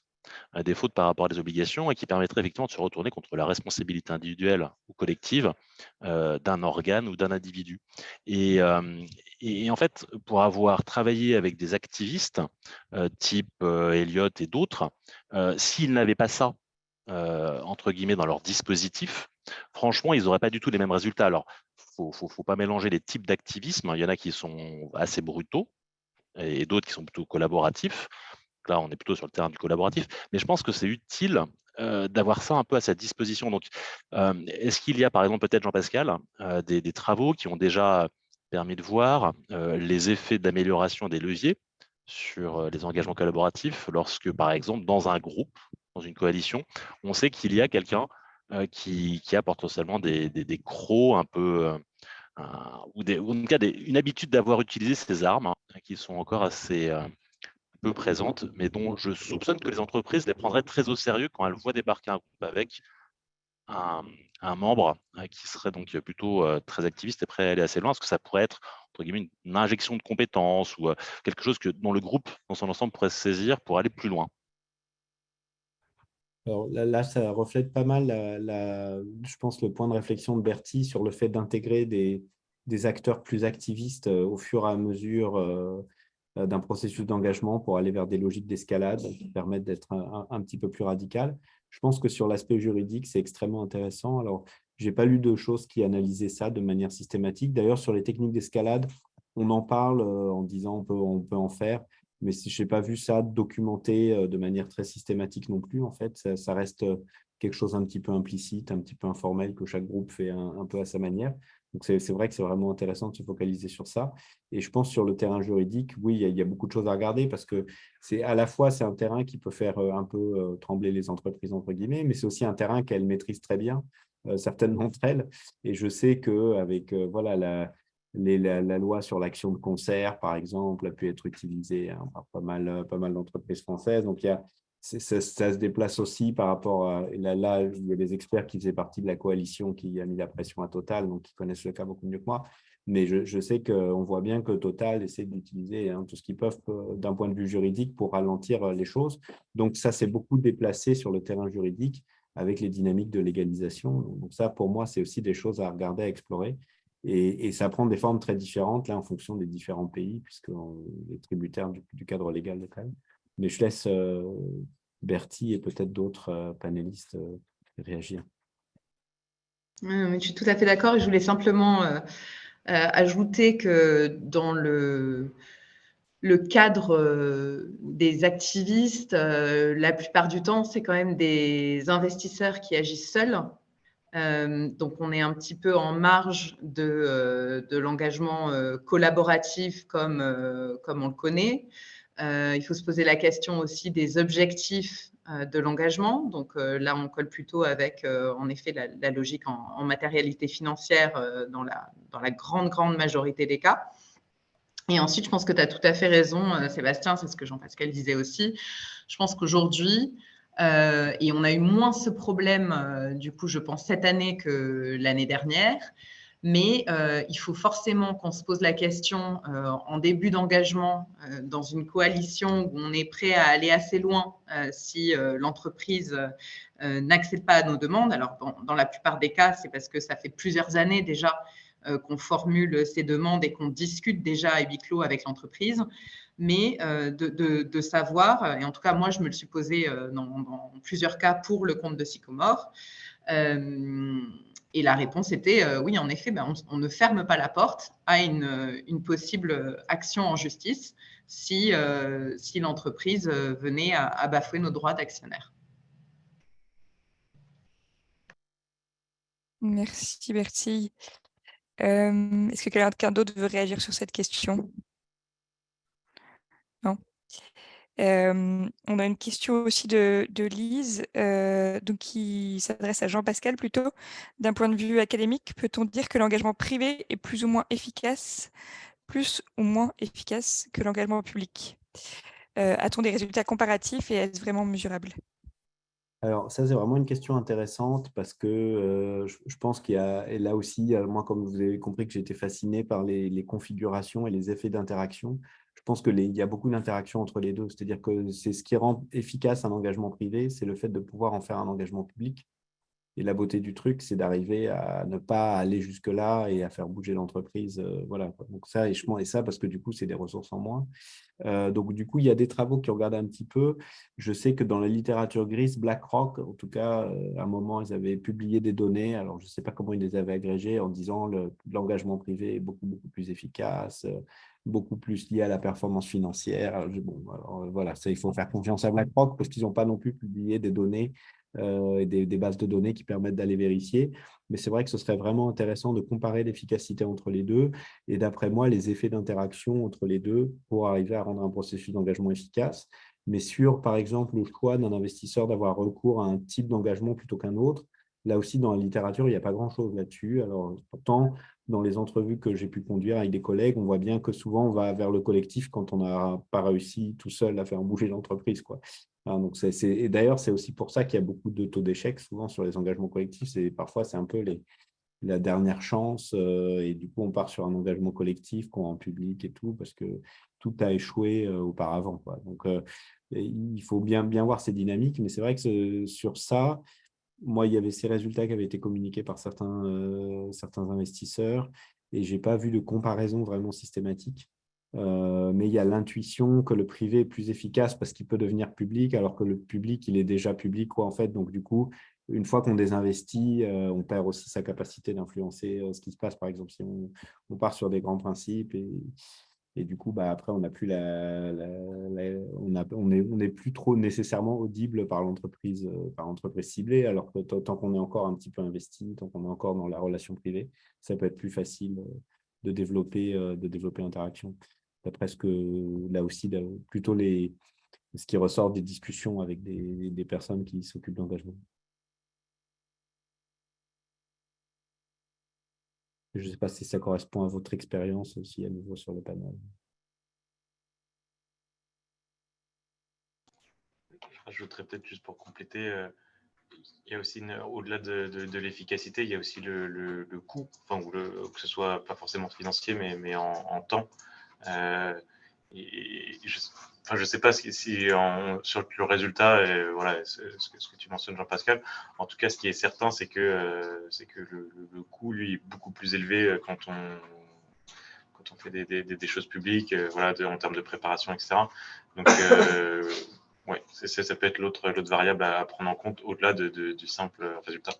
par rapport à des obligations et qui permettraient effectivement de se retourner contre la responsabilité individuelle ou collective d'un organe ou d'un individu. Et en fait, pour avoir travaillé avec des activistes type Elliot et d'autres, s'ils n'avaient pas ça, entre guillemets, dans leur dispositif, franchement, ils n'auraient pas du tout les mêmes résultats. Alors, faut pas mélanger les types d'activisme. Il y en a qui sont assez brutaux et d'autres qui sont plutôt collaboratifs. Là, on est plutôt sur le terrain du collaboratif, mais je pense que c'est utile d'avoir ça un peu à sa disposition. Donc, est-ce qu'il y a, par exemple, peut-être, Jean-Pascal, des travaux qui ont déjà permis de voir les effets d'amélioration des leviers sur les engagements collaboratifs lorsque, par exemple, dans un groupe, dans une coalition, on sait qu'il y a quelqu'un qui apporte seulement des crocs un peu, ou en tout cas une habitude d'avoir utilisé ces armes qui sont encore assez peu présentes, mais dont je soupçonne que les entreprises les prendraient très au sérieux quand elles voient débarquer un groupe avec un, un membre qui serait donc plutôt très activiste et prêt à aller assez loin. Est-ce que ça pourrait être, entre guillemets, une injection de compétences ou quelque chose dont le groupe, dans son ensemble, pourrait se saisir pour aller plus loin? Alors là, ça reflète pas mal, je pense, le point de réflexion de Bertie sur le fait d'intégrer des acteurs plus activistes au fur et à mesure d'un processus d'engagement pour aller vers des logiques d'escalade qui permettent d'être un petit peu plus radicales. Je pense que sur l'aspect juridique, c'est extrêmement intéressant. Alors, je n'ai pas lu de choses qui analysaient ça de manière systématique. D'ailleurs, sur les techniques d'escalade, on en parle en disant on peut en faire. Mais si je n'ai pas vu ça documenté de manière très systématique non plus, en fait, ça reste quelque chose un petit peu implicite, un petit peu informel que chaque groupe fait un peu à sa manière. Donc, c'est vrai que c'est vraiment intéressant de se focaliser sur ça. Et je pense sur le terrain juridique, oui, il y a beaucoup de choses à regarder parce que à la fois, c'est un terrain qui peut faire un peu trembler les entreprises, entre guillemets, mais c'est aussi un terrain qu'elles maîtrisent très bien, certaines d'entre elles. Et je sais qu'avec voilà, la loi sur l'action de concert, par exemple, a pu être utilisée par pas mal d'entreprises françaises. Donc, ça se déplace aussi par rapport à… Là, il y a des experts qui faisaient partie de la coalition qui a mis la pression à Total, donc qui connaissent le cas beaucoup mieux que moi. Mais je sais qu'on voit bien que Total essaie d'utiliser tout ce qu'ils peuvent d'un point de vue juridique pour ralentir les choses. Donc, ça s'est beaucoup déplacé sur le terrain juridique avec les dynamiques de légalisation. Donc, ça, pour moi, c'est aussi des choses à regarder, à explorer. Et ça prend des formes très différentes là, en fonction des différents pays, puisqu'on est tributaire du cadre légal local. Mais je laisse Bertie et peut-être d'autres panélistes réagir. Je suis tout à fait d'accord et je voulais simplement ajouter que dans le cadre des activistes, la plupart du temps, c'est quand même des investisseurs qui agissent seuls. Donc, on est un petit peu en marge de l'engagement collaboratif comme on le connaît. Il faut se poser la question aussi des objectifs de l'engagement. Donc là, on colle plutôt avec, en effet, la logique en matérialité financière dans la grande majorité des cas. Et ensuite, je pense que tu as tout à fait raison, Sébastien, c'est ce que Jean-Pascal disait aussi. Je pense qu'aujourd'hui, et on a eu moins ce problème, du coup, je pense, cette année que l'année dernière, mais il faut forcément qu'on se pose la question en début d'engagement dans une coalition où on est prêt à aller assez loin si l'entreprise n'accède pas à nos demandes. Alors, dans la plupart des cas, c'est parce que ça fait plusieurs années déjà qu'on formule ces demandes et qu'on discute déjà à huis clos avec l'entreprise, mais de savoir, et en tout cas moi je me le suis posé dans plusieurs cas pour le compte de Sycomore, et la réponse était oui, en effet, on ne ferme pas la porte à une possible action en justice si l'entreprise venait à bafouer nos droits d'actionnaire. Merci Bertie. Est-ce que quelqu'un d'autre veut réagir sur cette question? Non. On a une question aussi de Lise, donc qui s'adresse à Jean-Pascal plutôt. D'un point de vue académique, peut-on dire que l'engagement privé est plus ou moins efficace que l'engagement public? A-t-on des résultats comparatifs et est-ce vraiment mesurable? Alors, ça, c'est vraiment une question intéressante parce que je pense qu'il y a, et là aussi, moi, comme vous avez compris que j'ai été fasciné par les configurations et les effets d'interaction, je pense qu'il y a beaucoup d'interactions entre les deux. C'est-à-dire que c'est ce qui rend efficace un engagement privé, c'est le fait de pouvoir en faire un engagement public. Et la beauté du truc, c'est d'arriver à ne pas aller jusque-là et à faire bouger l'entreprise. Voilà. Donc ça, et ça, parce que du coup, c'est des ressources en moins. Donc, du coup, il y a des travaux qui regardent un petit peu. Je sais que dans la littérature grise, BlackRock, en tout cas, à un moment, ils avaient publié des données. Alors, je ne sais pas comment ils les avaient agrégées en disant que l'engagement privé est beaucoup, beaucoup plus efficace, beaucoup plus lié à la performance financière. Bon, alors, voilà, ça, il faut faire confiance à BlackRock parce qu'ils n'ont pas non plus publié des données et des bases de données qui permettent d'aller vérifier. Mais c'est vrai que ce serait vraiment intéressant de comparer l'efficacité entre les deux et d'après moi, les effets d'interaction entre les deux pour arriver à rendre un processus d'engagement efficace. Mais sur, par exemple, le choix d'un investisseur d'avoir recours à un type d'engagement plutôt qu'un autre, là aussi, dans la littérature, il n'y a pas grand-chose là-dessus. Alors, pourtant, dans les entrevues que j'ai pu conduire avec des collègues, on voit bien que souvent, on va vers le collectif quand on n'a pas réussi tout seul à faire bouger l'entreprise, quoi. Donc et d'ailleurs, c'est aussi pour ça qu'il y a beaucoup de taux d'échec souvent sur les engagements collectifs. Parfois, c'est un peu la dernière chance et du coup, on part sur un engagement collectif qu'on en public et tout parce que tout a échoué auparavant, quoi. Donc, il faut bien voir ces dynamiques, mais c'est vrai que sur ça, moi, il y avait ces résultats qui avaient été communiqués par certains investisseurs et je n'ai pas vu de comparaison vraiment systématique. Mais il y a l'intuition que le privé est plus efficace parce qu'il peut devenir public, alors que le public, il est déjà public, quoi, en fait. Donc, du coup, une fois qu'on désinvestit, on perd aussi sa capacité d'influencer ce qui se passe. Par exemple, si on part sur des grands principes et du coup, après, on n'a plus on n'est plus trop nécessairement audible par l'entreprise ciblée, alors que tant qu'on est encore un petit peu investi, tant qu'on est encore dans la relation privée, ça peut être plus facile de développer l'interaction. D'après ce que, là aussi, plutôt ce qui ressort des discussions avec des personnes qui s'occupent d'engagement. Je ne sais pas si ça correspond à votre expérience aussi à nouveau sur le panel. J'ajouterais peut-être juste pour compléter, il y a aussi, au-delà de l'efficacité, il y a aussi le coût, enfin, que ce soit pas forcément financier, mais en temps. Je ne sais pas si sur le résultat, voilà, ce que tu mentionnes, Jean-Pascal. En tout cas, ce qui est certain, c'est que le coût, lui, est beaucoup plus élevé quand on fait des choses publiques, voilà, en termes de préparation, etc. Donc, ouais, ça peut être l'autre variable à prendre en compte au-delà du simple résultat.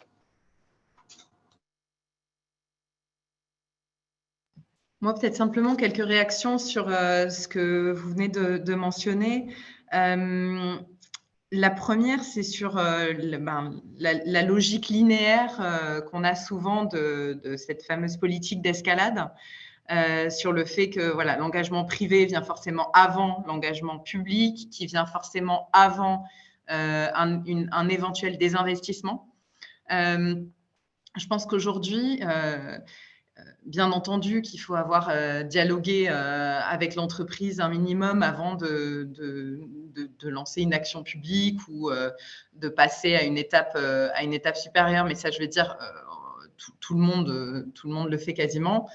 Moi, peut-être simplement quelques réactions sur ce que vous venez de mentionner. La première, c'est sur la logique linéaire qu'on a souvent de cette fameuse politique d'escalade, sur le fait que voilà, l'engagement privé vient forcément avant l'engagement public, qui vient forcément avant un éventuel désinvestissement. Je pense qu'aujourd'hui, bien entendu qu'il faut avoir dialogué avec l'entreprise un minimum avant de lancer une action publique ou de passer à une étape supérieure. Mais ça, je vais dire, tout le monde le fait quasiment.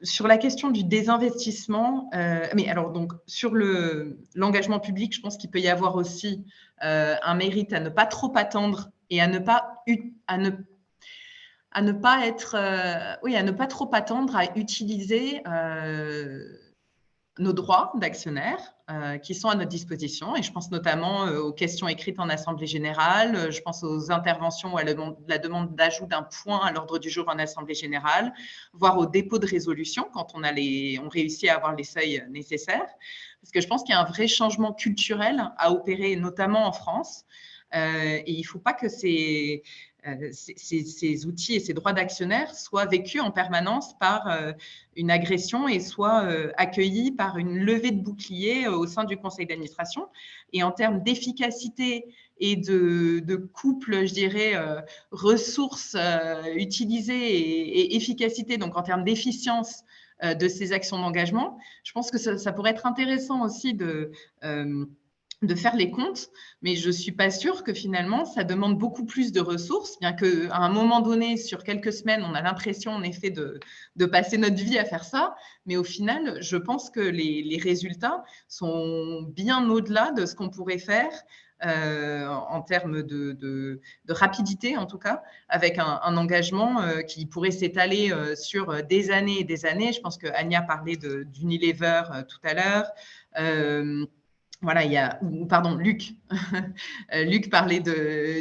Sur la question du désinvestissement, mais alors donc sur l'engagement public, je pense qu'il peut y avoir aussi un mérite à ne pas trop attendre et à ne pas trop attendre à utiliser nos droits d'actionnaires qui sont à notre disposition. Et je pense notamment aux questions écrites en Assemblée générale, je pense aux interventions ou à la demande d'ajout d'un point à l'ordre du jour en Assemblée générale, voire au dépôt de résolution quand on réussit à avoir les seuils nécessaires. Parce que je pense qu'il y a un vrai changement culturel à opérer, notamment en France, et il ne faut pas que ces outils et ces droits d'actionnaire soient vécus en permanence par une agression et soient accueillis par une levée de bouclier au sein du conseil d'administration. Et en termes d'efficacité et de couple, je dirais, ressources utilisées et efficacité, donc en termes d'efficience de ces actions d'engagement, je pense que ça pourrait être intéressant aussi de faire les comptes, mais je ne suis pas sûre que finalement, ça demande beaucoup plus de ressources, bien qu'à un moment donné, sur quelques semaines, on a l'impression en effet de passer notre vie à faire ça, mais au final, je pense que les résultats sont bien au-delà de ce qu'on pourrait faire en termes de rapidité, en tout cas, avec un engagement qui pourrait s'étaler sur des années et des années. Je pense que Anya parlait d'Unilever tout à l'heure. Voilà, Luc. Luc parlait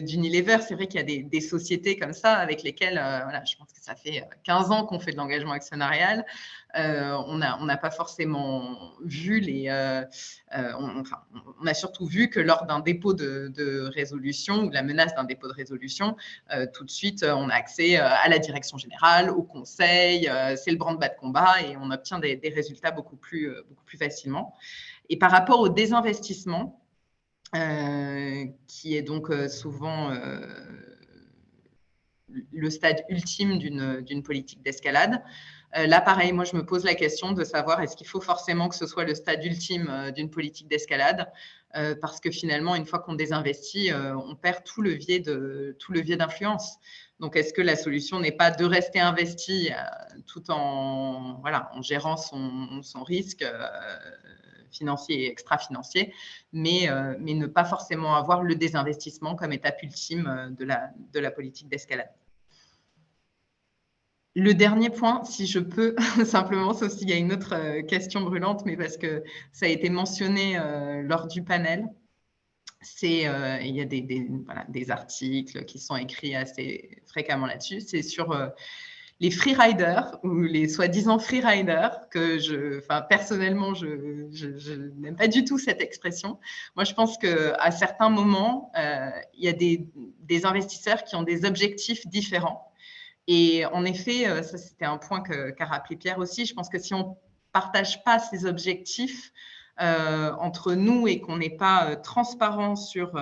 d'Unilever. C'est vrai qu'il y a des sociétés comme ça avec lesquelles, voilà, je pense que ça fait 15 ans qu'on fait de l'engagement actionnarial. On n'a pas forcément vu on a surtout vu que lors d'un dépôt de résolution ou de la menace d'un dépôt de résolution, tout de suite, on a accès à la direction générale, au conseil, c'est le branle-bas de combat et on obtient des résultats beaucoup plus facilement. Et par rapport au désinvestissement, qui est donc souvent le stade ultime d'une politique d'escalade, là, pareil, moi, je me pose la question de savoir est-ce qu'il faut forcément que ce soit le stade ultime d'une politique d'escalade, parce que finalement, une fois qu'on désinvestit, on perd tout levier d'influence. Donc, est-ce que la solution n'est pas de rester investi tout en gérant son risque financier et extra-financier, mais ne pas forcément avoir le désinvestissement comme étape ultime de la politique d'escalade. Le dernier point, si je peux, simplement, sauf s'il y a une autre question brûlante, mais parce que ça a été mentionné lors du panel, il y a des articles qui sont écrits assez fréquemment là-dessus, c'est sur les freeriders ou les soi-disant freeriders que personnellement, je n'aime pas du tout cette expression. Moi, je pense qu'à certains moments, il y a des investisseurs qui ont des objectifs différents. Et en effet, ça, c'était un point qu'a rappelé Pierre aussi. Je pense que si on ne partage pas ces objectifs entre nous et qu'on n'est pas transparent sur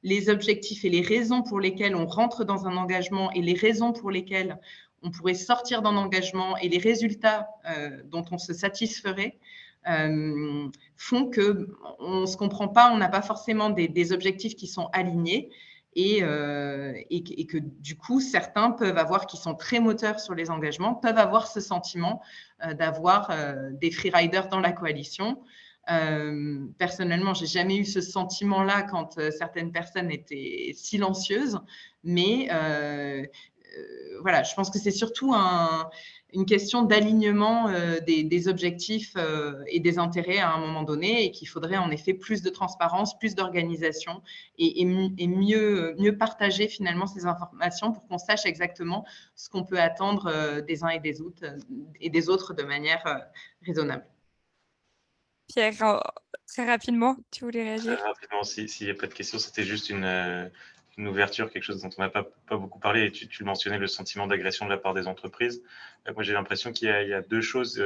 les objectifs et les raisons pour lesquelles on rentre dans un engagement et les raisons pour lesquelles on pourrait sortir d'un engagement et les résultats dont on se satisferait, font qu'on ne se comprend pas, on n'a pas forcément des objectifs qui sont alignés. Et que du coup, certains qui sont très moteurs sur les engagements, peuvent avoir ce sentiment d'avoir des freeriders dans la coalition. Personnellement, je n'ai jamais eu ce sentiment-là quand certaines personnes étaient silencieuses, mais voilà, je pense que c'est surtout une question d'alignement des objectifs et des intérêts à un moment donné, et qu'il faudrait en effet plus de transparence, plus d'organisation et mieux partager finalement ces informations pour qu'on sache exactement ce qu'on peut attendre des uns et des autres de manière raisonnable. Pierre, très rapidement, tu voulais réagir? Très rapidement, s'il n'y a pas de questions, c'était juste une ouverture, quelque chose dont on n'a pas beaucoup parlé, et tu le mentionnais, le sentiment d'agression de la part des entreprises. Moi, j'ai l'impression qu'il y a deux choses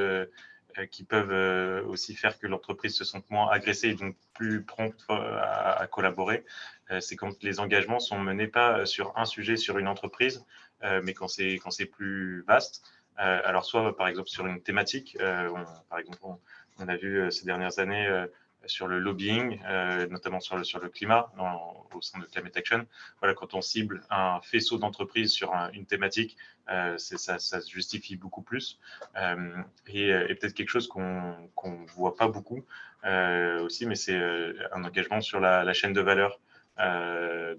qui peuvent aussi faire que l'entreprise se sente moins agressée et donc plus prompte à collaborer. C'est quand les engagements sont menés pas sur un sujet, sur une entreprise, mais quand c'est plus vaste. Alors, soit par exemple sur une thématique, par exemple, on a vu ces dernières années sur le lobbying, notamment sur le climat, au sein de Climate Action. Voilà, quand on cible un faisceau d'entreprises sur une thématique, ça se justifie beaucoup plus. Et peut-être quelque chose qu'on ne voit pas beaucoup aussi, mais c'est un engagement sur la chaîne de valeur.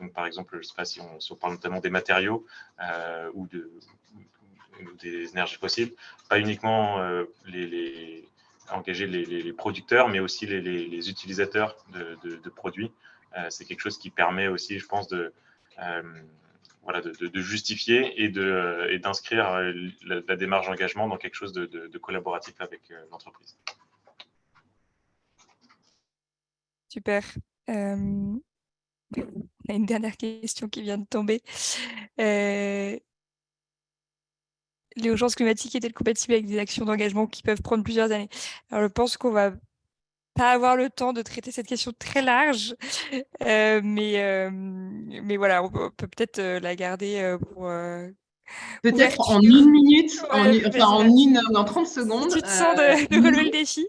Donc, par exemple, je ne sais pas si on parle notamment des matériaux ou des énergies fossiles, pas uniquement engager les producteurs, mais aussi les utilisateurs de produits. C'est quelque chose qui permet aussi, je pense, de justifier et d'inscrire la démarche d'engagement dans quelque chose de collaboratif avec l'entreprise. Super. On a une dernière question qui vient de tomber. L'urgence climatique est-elle compatible avec des actions d'engagement qui peuvent prendre plusieurs années? Alors, je pense qu'on va pas avoir le temps de traiter cette question très large, mais voilà, on peut peut-être la garder pour Peut-être en ouverture. 1 minute, Ouais, en 30 si secondes. tu te sens de relever le défi.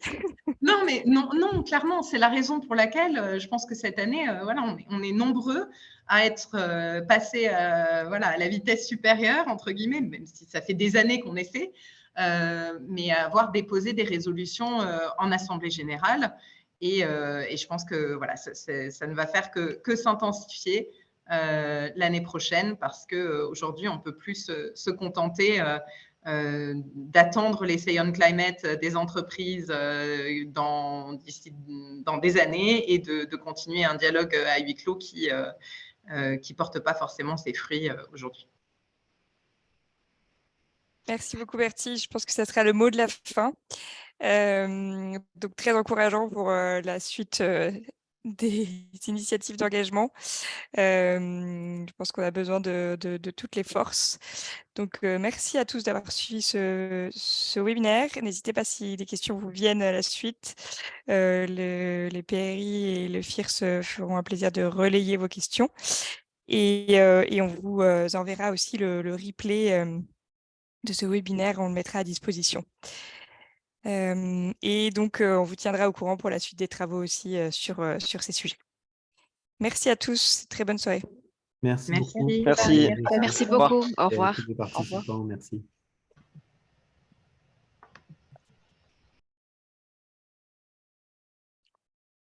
Non, mais non, clairement, c'est la raison pour laquelle je pense que cette année, voilà, on est nombreux à être passés voilà, à la vitesse supérieure, entre guillemets, même si ça fait des années qu'on essaie, mais à avoir déposé des résolutions en Assemblée générale. Et je pense que voilà, ça ne va faire que s'intensifier l'année prochaine parce qu'aujourd'hui, on ne peut plus se contenter d'attendre les Say on Climate des entreprises dans des années et de continuer un dialogue à huis clos qui porte pas forcément ses fruits aujourd'hui. Merci beaucoup, Bertie. Je pense que ça sera le mot de la fin. Donc, très encourageant pour la suite des initiatives d'engagement. Je pense qu'on a besoin de toutes les forces. Donc, merci à tous d'avoir suivi ce webinaire. N'hésitez pas si des questions vous viennent à la suite. Les PRI et le FIR se feront un plaisir de relayer vos questions. Et on vous enverra aussi le replay de ce webinaire, on le mettra à disposition. Et donc, on vous tiendra au courant pour la suite des travaux aussi sur ces sujets. Merci à tous, très bonne soirée. Merci beaucoup. Merci. Merci beaucoup. Au revoir. Tous les participants, merci.